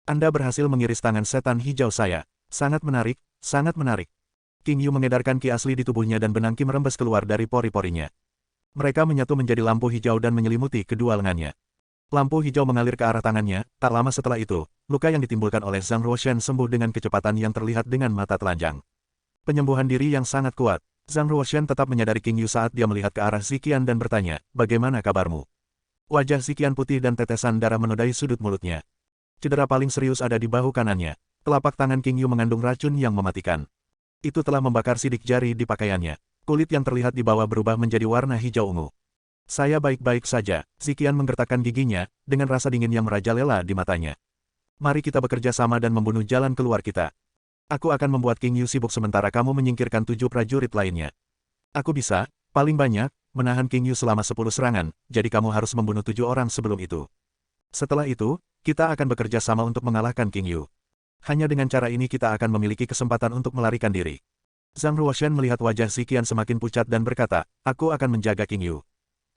Anda berhasil mengiris tangan setan hijau saya. Sangat menarik, sangat menarik. King Yu mengedarkan ki asli di tubuhnya dan benang ki merembes keluar dari pori-porinya. Mereka menyatu menjadi lampu hijau dan menyelimuti kedua lengannya. Lampu hijau mengalir ke arah tangannya. Tak lama setelah itu, luka yang ditimbulkan oleh Zhang Ruoshan sembuh dengan kecepatan yang terlihat dengan mata telanjang. Penyembuhan diri yang sangat kuat. Zhang Ruoshan tetap menyadari King Yu saat dia melihat ke arah Ziqian dan bertanya, "Bagaimana kabarmu?" Wajah Ziqian putih dan tetesan darah menodai sudut mulutnya. Cedera paling serius ada di bahu kanannya. Telapak tangan King Yu mengandung racun yang mematikan. Itu telah membakar sidik jari di pakaiannya. Kulit yang terlihat di bawah berubah menjadi warna hijau ungu. "Saya baik-baik saja," Ziqian menggertakkan giginya, dengan rasa dingin yang merajalela di matanya. "Mari kita bekerja sama dan membunuh jalan keluar kita. Aku akan membuat King Yu sibuk sementara kamu menyingkirkan 7 prajurit lainnya. Aku bisa, paling banyak, menahan King Yu selama 10 serangan, jadi kamu harus membunuh 7 orang sebelum itu. Setelah itu, kita akan bekerja sama untuk mengalahkan King Yu. Hanya dengan cara ini kita akan memiliki kesempatan untuk melarikan diri." Zhang Ruoshan melihat wajah Ziqian semakin pucat dan berkata, "Aku akan menjaga King Yu.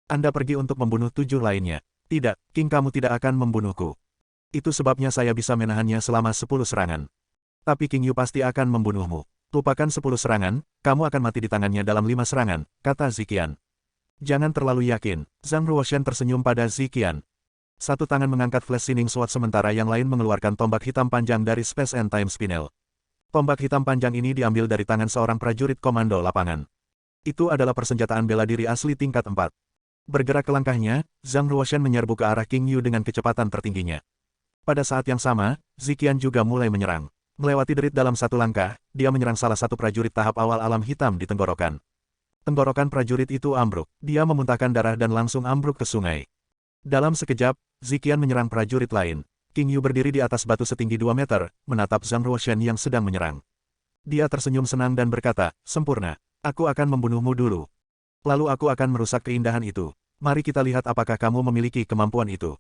Anda pergi untuk membunuh 7 lainnya. Tidak, King, kamu tidak akan membunuhku. Itu sebabnya saya bisa menahannya selama 10 serangan. Tapi King Yu pasti akan membunuhmu. Lupakan 10 serangan, kamu akan mati di tangannya dalam 5 serangan," kata Ziqian. "Jangan terlalu yakin." Zhang Ruoshan tersenyum pada Ziqian. Satu tangan mengangkat Flash Shining Sword sementara yang lain mengeluarkan tombak hitam panjang dari Space and Time Spinel. Tombak hitam panjang ini diambil dari tangan seorang prajurit komando lapangan. Itu adalah persenjataan bela diri asli tingkat 4. Bergerak ke langkahnya, Zhang Ruoshan menyerbu ke arah King Yu dengan kecepatan tertingginya. Pada saat yang sama, Ziqian juga mulai menyerang. Melewati derit dalam satu langkah, dia menyerang salah satu prajurit tahap awal alam hitam di tenggorokan. Tenggorokan prajurit itu ambruk. Dia memuntahkan darah dan langsung ambruk ke sungai. Dalam sekejap, Ziqian menyerang prajurit lain. King Yu berdiri di atas batu setinggi 2 meter, menatap Zhang Ruoshan yang sedang menyerang. Dia tersenyum senang dan berkata, "Sempurna. Aku akan membunuhmu dulu. Lalu aku akan merusak keindahan itu. Mari kita lihat apakah kamu memiliki kemampuan itu."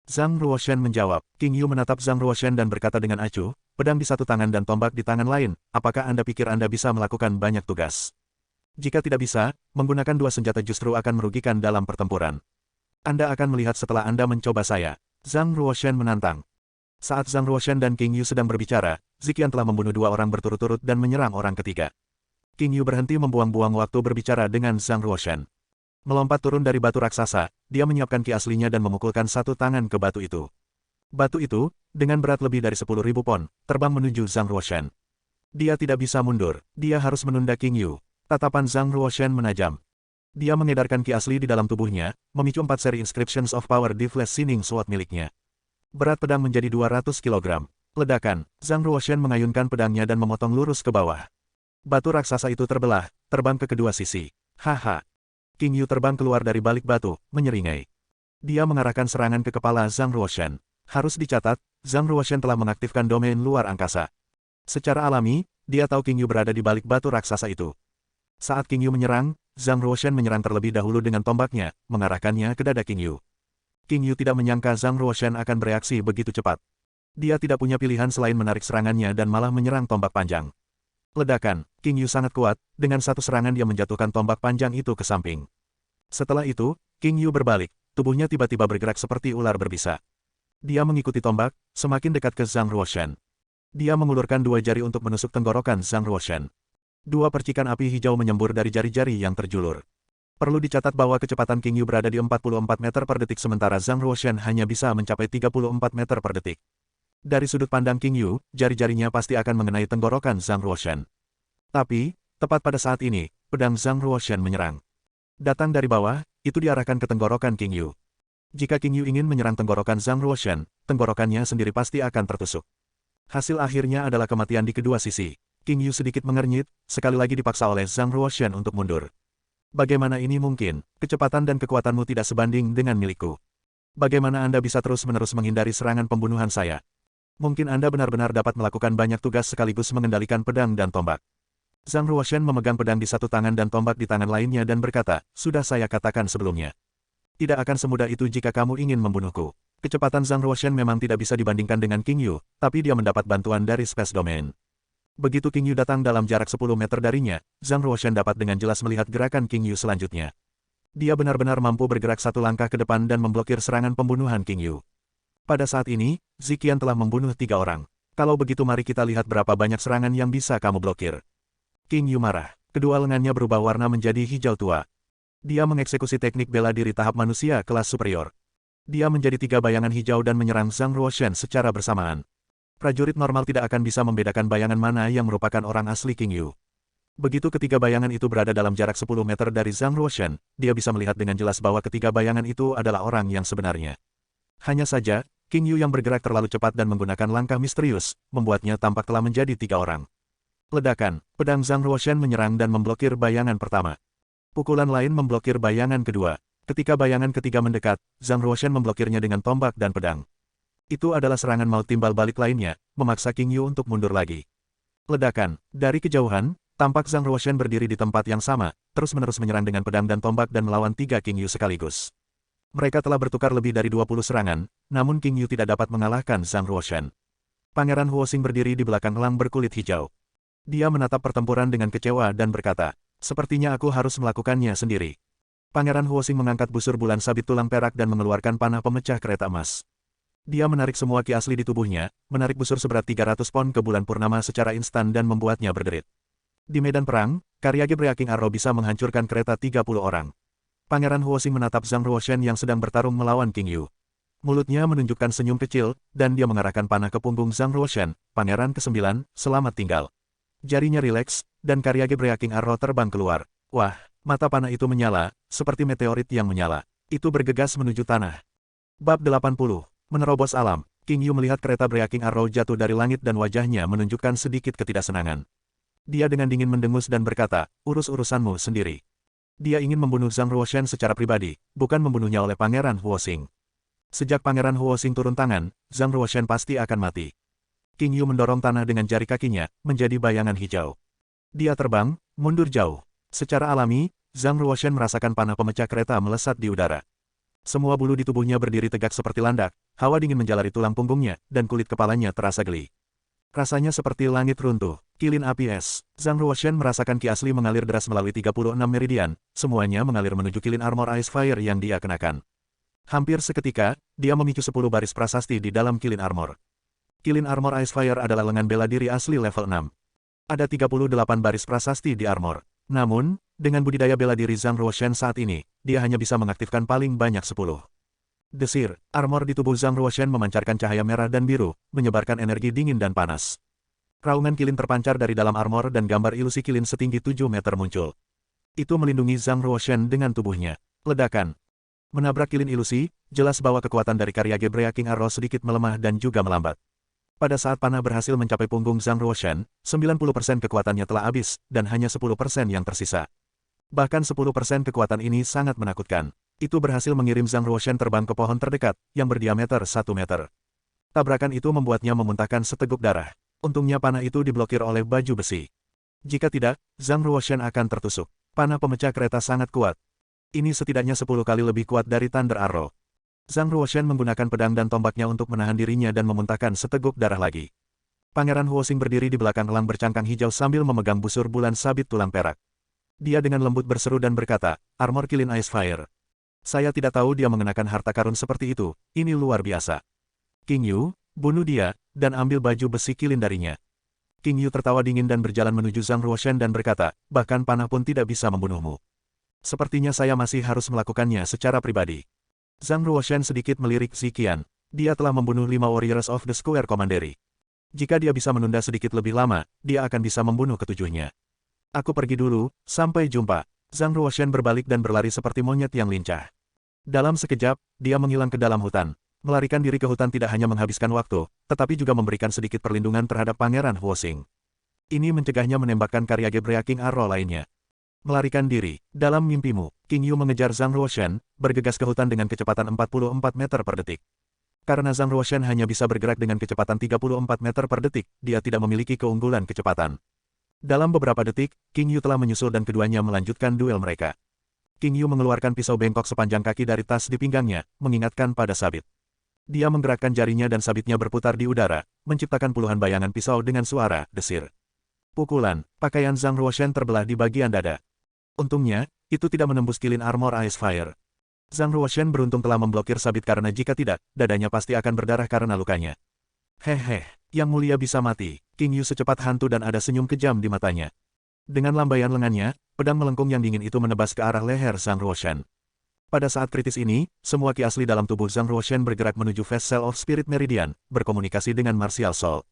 Zhang Ruoshan menjawab. King Yu menatap Zhang Ruoshan dan berkata dengan acuh, pedang di satu tangan dan tombak di tangan lain, "Apakah Anda pikir Anda bisa melakukan banyak tugas? Jika tidak bisa, menggunakan 2 senjata justru akan merugikan dalam pertempuran. Anda akan melihat setelah Anda mencoba saya." Zhang Ruoshan menantang. Saat Zhang Ruoshan dan King Yu sedang berbicara, Ziqian telah membunuh 2 orang berturut-turut dan menyerang orang ketiga. King Yu berhenti membuang-buang waktu berbicara dengan Zhang Ruoshan. Melompat turun dari batu raksasa, dia menyiapkan ki aslinya dan memukulkan satu tangan ke batu itu. Batu itu, dengan berat lebih dari 10.000 pon, terbang menuju Zhang Ruoshan. Dia tidak bisa mundur, dia harus menunda King Yu. Tatapan Zhang Ruoshan menajam. Dia mengedarkan ki asli di dalam tubuhnya, memicu 4 seri Inscriptions of Power di Flash Shining Sword miliknya. Berat pedang menjadi 200 kg. Ledakan, Zhang Ruoshan mengayunkan pedangnya dan memotong lurus ke bawah. Batu raksasa itu terbelah, terbang ke kedua sisi. Haha. King Yu terbang keluar dari balik batu, menyeringai. Dia mengarahkan serangan ke kepala Zhang Ruoshan. Harus dicatat, Zhang Ruoshan telah mengaktifkan domain luar angkasa. Secara alami, dia tahu King Yu berada di balik batu raksasa itu. Saat King Yu menyerang, Zhang Ruoshan menyerang terlebih dahulu dengan tombaknya, mengarahkannya ke dada King Yu. King Yu tidak menyangka Zhang Ruoshan akan bereaksi begitu cepat. Dia tidak punya pilihan selain menarik serangannya dan malah menyerang tombak panjang. Ledakan, King Yu sangat kuat, dengan satu serangan dia menjatuhkan tombak panjang itu ke samping. Setelah itu, King Yu berbalik, tubuhnya tiba-tiba bergerak seperti ular berbisa. Dia mengikuti tombak, semakin dekat ke Zhang Ruoshan. Dia mengulurkan 2 jari untuk menusuk tenggorokan Zhang Ruoshan. 2 percikan api hijau menyembur dari jari-jari yang terjulur. Perlu dicatat bahwa kecepatan King Yu berada di 44 meter per detik sementara Zhang Ruoshan hanya bisa mencapai 34 meter per detik. Dari sudut pandang King Yu, jari-jarinya pasti akan mengenai tenggorokan Zhang Ruoshan. Tapi, tepat pada saat ini, pedang Zhang Ruoshan menyerang. Datang dari bawah, itu diarahkan ke tenggorokan King Yu. Jika King Yu ingin menyerang tenggorokan Zhang Ruoshan, tenggorokannya sendiri pasti akan tertusuk. Hasil akhirnya adalah kematian di kedua sisi. King Yu sedikit mengernyit, sekali lagi dipaksa oleh Zhang Ruoshan untuk mundur. Bagaimana ini mungkin? Kecepatan dan kekuatanmu tidak sebanding dengan milikku. Bagaimana Anda bisa terus-menerus menghindari serangan pembunuhan saya? Mungkin Anda benar-benar dapat melakukan banyak tugas sekaligus mengendalikan pedang dan tombak. Zhang Ruoshan memegang pedang di satu tangan dan tombak di tangan lainnya dan berkata, "Sudah saya katakan sebelumnya. Tidak akan semudah itu jika kamu ingin membunuhku." Kecepatan Zhang Ruoshan memang tidak bisa dibandingkan dengan King Yu, tapi dia mendapat bantuan dari Space Domain. Begitu King Yu datang dalam jarak 10 meter darinya, Zhang Ruoshan dapat dengan jelas melihat gerakan King Yu selanjutnya. Dia benar-benar mampu bergerak satu langkah ke depan dan memblokir serangan pembunuhan King Yu. Pada saat ini, Ziqian telah membunuh 3 orang. Kalau begitu mari kita lihat berapa banyak serangan yang bisa kamu blokir. King Yu marah. Kedua lengannya berubah warna menjadi hijau tua. Dia mengeksekusi teknik bela diri tahap manusia kelas superior. Dia menjadi tiga bayangan hijau dan menyerang Zhang Ruoshan secara bersamaan. Prajurit normal tidak akan bisa membedakan bayangan mana yang merupakan orang asli King Yu. Begitu ketiga bayangan itu berada dalam jarak 10 meter dari Zhang Ruoshan, dia bisa melihat dengan jelas bahwa ketiga bayangan itu adalah orang yang sebenarnya. Hanya saja, King Yu yang bergerak terlalu cepat dan menggunakan langkah misterius, membuatnya tampak telah menjadi tiga orang. Ledakan, pedang Zhang Ruoshan menyerang dan memblokir bayangan pertama. Pukulan lain memblokir bayangan kedua. Ketika bayangan ketiga mendekat, Zhang Ruoshan memblokirnya dengan tombak dan pedang. Itu adalah serangan maut timbal balik lainnya, memaksa King Yu untuk mundur lagi. Ledakan, dari kejauhan, tampak Zhang Ruoshan berdiri di tempat yang sama, terus-menerus menyerang dengan pedang dan tombak dan melawan tiga King Yu sekaligus. Mereka telah bertukar lebih dari 20 serangan, namun King Yu tidak dapat mengalahkan Zhang Ruoshan. Pangeran Huoxing berdiri di belakang elang berkulit hijau. Dia menatap pertempuran dengan kecewa dan berkata, "Sepertinya aku harus melakukannya sendiri." Pangeran Huoxing mengangkat busur bulan sabit tulang perak dan mengeluarkan panah pemecah kereta emas. Dia menarik semua ki asli di tubuhnya, menarik busur seberat 300 pon ke bulan purnama secara instan dan membuatnya berderit. Di medan perang, Karyage Breaking Arrow bisa menghancurkan kereta 30 orang. Pangeran Huoxing menatap Zhang Ruoshan yang sedang bertarung melawan King Yu. Mulutnya menunjukkan senyum kecil, dan dia mengarahkan panah ke punggung Zhang Ruoshan, Pangeran ke-9, selamat tinggal. Jarinya rileks, dan Karyage Breaking Arrow terbang keluar. Wah, mata panah itu menyala, seperti meteorit yang menyala. Itu bergegas menuju tanah. Bab 80. Menerobos alam. King Yu melihat kereta Breaking Arrow jatuh dari langit dan wajahnya menunjukkan sedikit ketidaksenangan. Dia dengan dingin mendengus dan berkata, urus-urusanmu sendiri. Dia ingin membunuh Zhang Ruoshan secara pribadi, bukan membunuhnya oleh Pangeran Huoxing. Sejak Pangeran Huoxing turun tangan, Zhang Ruoshan pasti akan mati. King Yu mendorong tanah dengan jari kakinya, menjadi bayangan hijau. Dia terbang, mundur jauh. Secara alami, Zhang Ruoshan merasakan panah pemecah kereta melesat di udara. Semua bulu di tubuhnya berdiri tegak seperti landak, hawa dingin menjalari tulang punggungnya, dan kulit kepalanya terasa geli. Rasanya seperti langit runtuh. Kilin api es. Zhang Ruoshan merasakan ki asli mengalir deras melalui 36 meridian, semuanya mengalir menuju kilin armor Ice Fire yang dia kenakan. Hampir seketika, dia memicu 10 baris prasasti di dalam kilin armor. Kilin armor Ice Fire adalah lengan bela diri asli level 6. Ada 38 baris prasasti di armor. Namun, dengan budidaya bela diri Zhang Ruoshan saat ini, dia hanya bisa mengaktifkan paling banyak 10. Desir, armor di tubuh Zhang Ruoshan memancarkan cahaya merah dan biru, menyebarkan energi dingin dan panas. Raungan kilin terpancar dari dalam armor dan gambar ilusi kilin setinggi 7 meter muncul. Itu melindungi Zhang Ruoshan dengan tubuhnya. Ledakan. Menabrak kilin ilusi, jelas bahwa kekuatan dari Karyage Breaking Arrow sedikit melemah dan juga melambat. Pada saat panah berhasil mencapai punggung Zhang Ruoshan, 90% kekuatannya telah habis, dan hanya 10% yang tersisa. Bahkan 10% kekuatan ini sangat menakutkan. Itu berhasil mengirim Zhang Ruoshan terbang ke pohon terdekat, yang berdiameter 1 meter. Tabrakan itu membuatnya memuntahkan seteguk darah. Untungnya panah itu diblokir oleh baju besi. Jika tidak, Zhang Ruoshan akan tertusuk. Panah pemecah kereta sangat kuat. Ini setidaknya 10 kali lebih kuat dari Thunder Arrow. Zhang Ruoshan menggunakan pedang dan tombaknya untuk menahan dirinya dan memuntahkan seteguk darah lagi. Pangeran Huoxing berdiri di belakang elang bercangkang hijau sambil memegang busur bulan sabit tulang perak. Dia dengan lembut berseru dan berkata, armor kilin Ice Fire. Saya tidak tahu dia mengenakan harta karun seperti itu, ini luar biasa. King Yu, bunuh dia, dan ambil baju besi kilin darinya. King Yu tertawa dingin dan berjalan menuju Zhang Ruoshan dan berkata, bahkan panah pun tidak bisa membunuhmu. Sepertinya saya masih harus melakukannya secara pribadi. Zhang Ruoshan sedikit melirik Ziqian. Dia telah membunuh 5 Warriors of the Square Commandery. Jika dia bisa menunda sedikit lebih lama, dia akan bisa membunuh ketujuhnya. Aku pergi dulu, sampai jumpa. Zhang Ruoshan berbalik dan berlari seperti monyet yang lincah. Dalam sekejap, dia menghilang ke dalam hutan. Melarikan diri ke hutan tidak hanya menghabiskan waktu, tetapi juga memberikan sedikit perlindungan terhadap Pangeran Huoxing. Ini mencegahnya menembakkan Karyage Breaking Arrow lainnya. Melarikan diri. Dalam mimpimu, King Yu mengejar Zhang Ruoshan, bergegas ke hutan dengan kecepatan 44 meter per detik. Karena Zhang Ruoshan hanya bisa bergerak dengan kecepatan 34 meter per detik, dia tidak memiliki keunggulan kecepatan. Dalam beberapa detik, King Yu telah menyusul dan keduanya melanjutkan duel mereka. King Yu mengeluarkan pisau bengkok sepanjang kaki dari tas di pinggangnya, mengingatkan pada sabit. Dia menggerakkan jarinya dan sabitnya berputar di udara, menciptakan puluhan bayangan pisau dengan suara desir. Pukulan, pakaian Zhang Ruoshan terbelah di bagian dada. Untungnya, itu tidak menembus kilin armor Ice Fire. Zhang Ruoshan beruntung telah memblokir sabit karena jika tidak, dadanya pasti akan berdarah karena lukanya. Hehe, yang mulia bisa mati. King Yu secepat hantu dan ada senyum kejam di matanya. Dengan lambaian lengannya, pedang melengkung yang dingin itu menebas ke arah leher Zhang Ruoshan. Pada saat kritis ini, semua ki asli dalam tubuh Zhang Ruoshan bergerak menuju Fast Cell of Spirit Meridian, berkomunikasi dengan Martial Soul.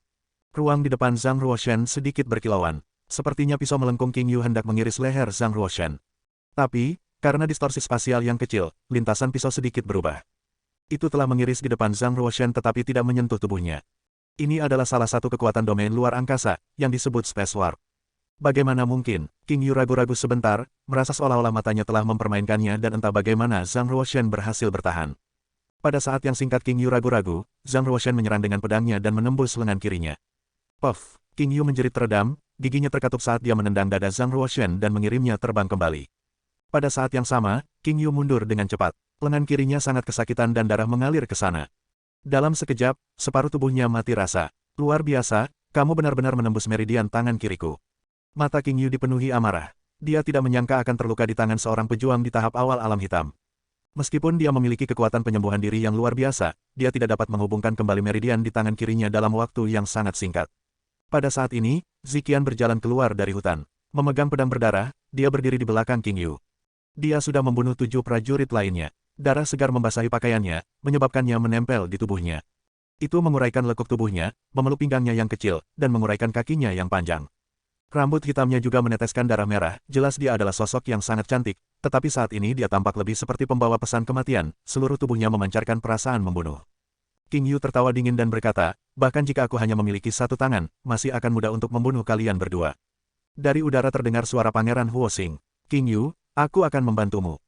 Ruang di depan Zhang Ruoshan sedikit berkilauan. Sepertinya pisau melengkung King Yu hendak mengiris leher Zhang Ruoshan. Tapi, karena distorsi spasial yang kecil, lintasan pisau sedikit berubah. Itu telah mengiris di depan Zhang Ruoshan tetapi tidak menyentuh tubuhnya. Ini adalah salah satu kekuatan domain luar angkasa, yang disebut Space Warp. Bagaimana mungkin? King Yu ragu-ragu sebentar, merasa seolah-olah matanya telah mempermainkannya dan entah bagaimana Zhang Ruoshan berhasil bertahan. Pada saat yang singkat King Yu ragu-ragu, Zhang Ruoshan menyerang dengan pedangnya dan menembus lengan kirinya. Puff! King Yu menjerit teredam, giginya terkatup saat dia menendang dada Zhang Ruoshan dan mengirimnya terbang kembali. Pada saat yang sama, King Yu mundur dengan cepat. Lengan kirinya sangat kesakitan dan darah mengalir ke sana. Dalam sekejap, separuh tubuhnya mati rasa. Luar biasa, kamu benar-benar menembus meridian tangan kiriku. Mata King Yu dipenuhi amarah. Dia tidak menyangka akan terluka di tangan seorang pejuang di tahap awal alam hitam. Meskipun dia memiliki kekuatan penyembuhan diri yang luar biasa, dia tidak dapat menghubungkan kembali meridian di tangan kirinya dalam waktu yang sangat singkat. Pada saat ini, Ziqian berjalan keluar dari hutan. Memegang pedang berdarah, dia berdiri di belakang King Yu. Dia sudah membunuh 7 prajurit lainnya. Darah segar membasahi pakaiannya, menyebabkannya menempel di tubuhnya. Itu menguraikan lekuk tubuhnya, memeluk pinggangnya yang kecil, dan menguraikan kakinya yang panjang. Rambut hitamnya juga meneteskan darah merah, jelas dia adalah sosok yang sangat cantik, tetapi saat ini dia tampak lebih seperti pembawa pesan kematian, seluruh tubuhnya memancarkan perasaan membunuh. King Yu tertawa dingin dan berkata, bahkan jika aku hanya memiliki satu tangan, masih akan mudah untuk membunuh kalian berdua. Dari udara terdengar suara Pangeran Huoxing. King Yu, aku akan membantumu.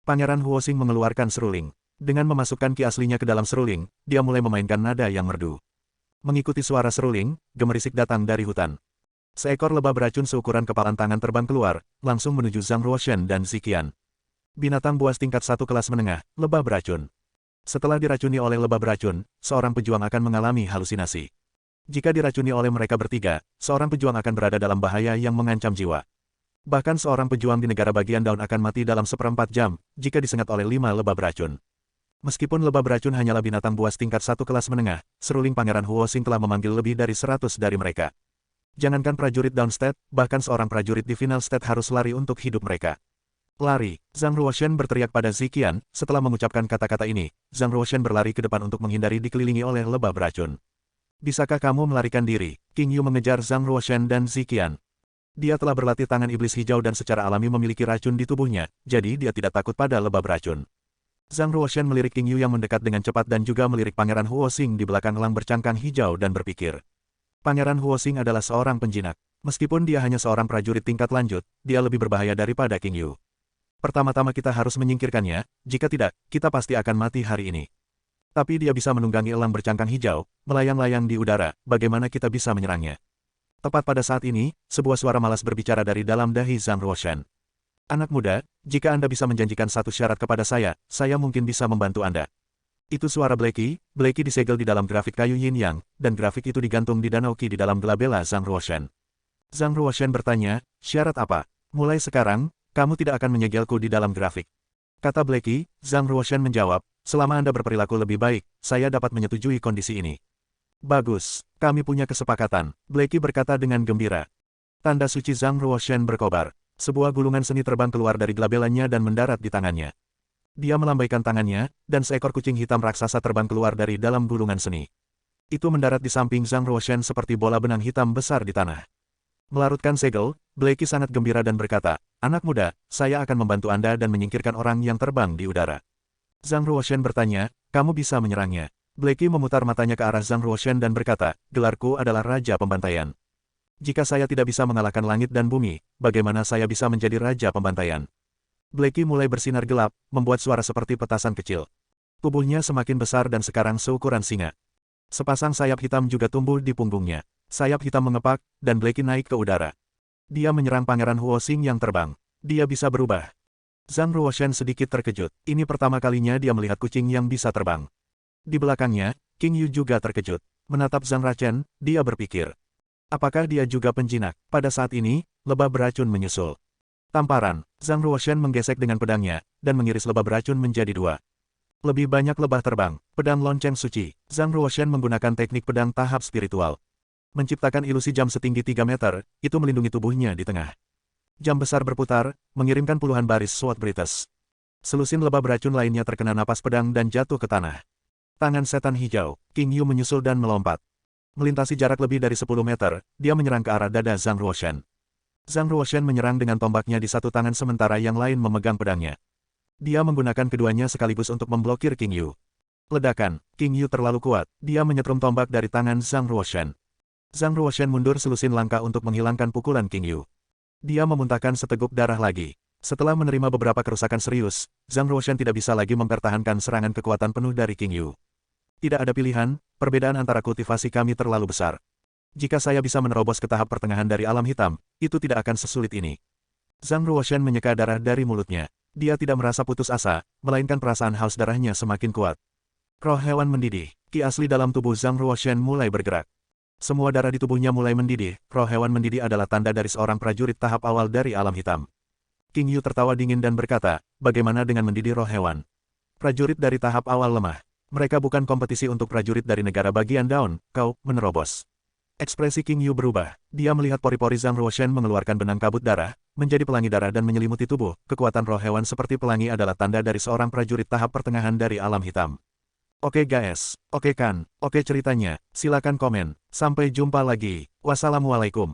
Pangeran Huoxing mengeluarkan seruling. Dengan memasukkan ki aslinya ke dalam seruling, dia mulai memainkan nada yang merdu. Mengikuti suara seruling, gemerisik datang dari hutan. Seekor lebah beracun seukuran kepalan tangan terbang keluar, langsung menuju Zhang Ruoshan dan Ziqian. Binatang buas tingkat 1 kelas menengah, lebah beracun. Setelah diracuni oleh lebah beracun, seorang pejuang akan mengalami halusinasi. Jika diracuni oleh mereka bertiga, seorang pejuang akan berada dalam bahaya yang mengancam jiwa. Bahkan seorang pejuang di negara bagian daun akan mati dalam seperempat jam, jika disengat oleh 5 lebah beracun. Meskipun lebah beracun hanyalah binatang buas tingkat 1 kelas menengah, seruling Pangeran Huoxing telah memanggil lebih dari 100 dari mereka. Jangankan prajurit downstate, bahkan seorang prajurit di final state harus lari untuk hidup mereka. Lari, Zhang Ruoshan berteriak pada Ziqian. Setelah mengucapkan kata-kata ini, Zhang Ruoshan berlari ke depan untuk menghindari dikelilingi oleh lebah beracun. Bisakah kamu melarikan diri? King Yu mengejar Zhang Ruoshan dan Ziqian. Dia telah berlatih tangan iblis hijau dan secara alami memiliki racun di tubuhnya, jadi dia tidak takut pada lebah beracun. Zhang Ruoshan melirik King Yu yang mendekat dengan cepat dan juga melirik Pangeran Huoxing di belakang elang bercangkang hijau dan berpikir. Pangeran Huoxing adalah seorang penjinak. Meskipun dia hanya seorang prajurit tingkat lanjut, dia lebih berbahaya daripada King Yu. Pertama-tama kita harus menyingkirkannya, jika tidak, kita pasti akan mati hari ini. Tapi dia bisa menunggangi elang bercangkang hijau, melayang-layang di udara, bagaimana kita bisa menyerangnya? Tepat pada saat ini, sebuah suara malas berbicara dari dalam dahi Zhang Ruoshan. Anak muda, jika Anda bisa menjanjikan satu syarat kepada saya mungkin bisa membantu Anda. Itu suara Blackie disegel di dalam grafik kayu yin yang, dan grafik itu digantung di danau Qi di dalam gelabela Zhang Ruoshan. Zhang Ruoshan bertanya, syarat apa? Mulai sekarang, kamu tidak akan menyegelku di dalam grafik. Kata Blackie, Zhang Ruoshan menjawab, selama Anda berperilaku lebih baik, saya dapat menyetujui kondisi ini. Bagus, kami punya kesepakatan, Blackie berkata dengan gembira. Tanda suci Zhang Ruoshan berkobar. Sebuah gulungan seni terbang keluar dari gelabelanya dan mendarat di tangannya. Dia melambaikan tangannya, dan seekor kucing hitam raksasa terbang keluar dari dalam gulungan seni. Itu mendarat di samping Zhang Ruoshan seperti bola benang hitam besar di tanah. Melarutkan segel, Blackie sangat gembira dan berkata, anak muda, saya akan membantu Anda dan menyingkirkan orang yang terbang di udara. Zhang Ruoshan bertanya, kamu bisa menyerangnya. Blackie memutar matanya ke arah Zhang Ruoshan dan berkata, gelarku adalah Raja Pembantaian. Jika saya tidak bisa mengalahkan langit dan bumi, bagaimana saya bisa menjadi Raja Pembantaian? Blackie mulai bersinar gelap, membuat suara seperti petasan kecil. Tubuhnya semakin besar dan sekarang seukuran singa. Sepasang sayap hitam juga tumbuh di punggungnya. Sayap hitam mengepak, dan Blackie naik ke udara. Dia menyerang Pangeran Huoxing yang terbang. Dia bisa berubah. Zhang Ruoshan sedikit terkejut. Ini pertama kalinya dia melihat kucing yang bisa terbang. Di belakangnya, King Yu juga terkejut. Menatap Zhang Ruoshan, dia berpikir. Apakah dia juga penjinak? Pada saat ini, lebah beracun menyusul. Tamparan, Zhang Ruoshan menggesek dengan pedangnya, dan mengiris lebah beracun menjadi 2. Lebih banyak lebah terbang, pedang lonceng suci. Zhang Ruoshan menggunakan teknik pedang tahap spiritual. Menciptakan ilusi jam setinggi 3 meter, itu melindungi tubuhnya di tengah. Jam besar berputar, mengirimkan puluhan baris SWAT Brites. Selusin lebah beracun lainnya terkena napas pedang dan jatuh ke tanah. Tangan setan hijau, King Yu menyusul dan melompat. Melintasi jarak lebih dari 10 meter, dia menyerang ke arah dada Zhang Ruoshan. Zhang Ruoshan menyerang dengan tombaknya di satu tangan sementara yang lain memegang pedangnya. Dia menggunakan keduanya sekaligus untuk memblokir King Yu. Ledakan, King Yu terlalu kuat, dia menyetrum tombak dari tangan Zhang Ruoshan. Zhang Ruoshan mundur selusin langkah untuk menghilangkan pukulan King Yu. Dia memuntahkan seteguk darah lagi. Setelah menerima beberapa kerusakan serius, Zhang Ruoshan tidak bisa lagi mempertahankan serangan kekuatan penuh dari King Yu. Tidak ada pilihan, perbedaan antara kultivasi kami terlalu besar. Jika saya bisa menerobos ke tahap pertengahan dari alam hitam, itu tidak akan sesulit ini. Zhang Ruoshan menyeka darah dari mulutnya. Dia tidak merasa putus asa, melainkan perasaan haus darahnya semakin kuat. Roh hewan mendidih, ki asli dalam tubuh Zhang Ruoshan mulai bergerak. Semua darah di tubuhnya mulai mendidih, roh hewan mendidih adalah tanda dari seorang prajurit tahap awal dari alam hitam. King Yu tertawa dingin dan berkata, bagaimana dengan mendidih roh hewan? Prajurit dari tahap awal lemah. Mereka bukan kompetisi untuk prajurit dari negara bagian daun, kau menerobos. Ekspresi King Yu berubah. Dia melihat pori-pori Zhang Ruoshan mengeluarkan benang kabut darah, menjadi pelangi darah dan menyelimuti tubuh. Kekuatan roh hewan seperti pelangi adalah tanda dari seorang prajurit tahap pertengahan dari alam hitam. Oke guys, oke kan, oke ceritanya, silakan komen. Sampai jumpa lagi. Wassalamualaikum.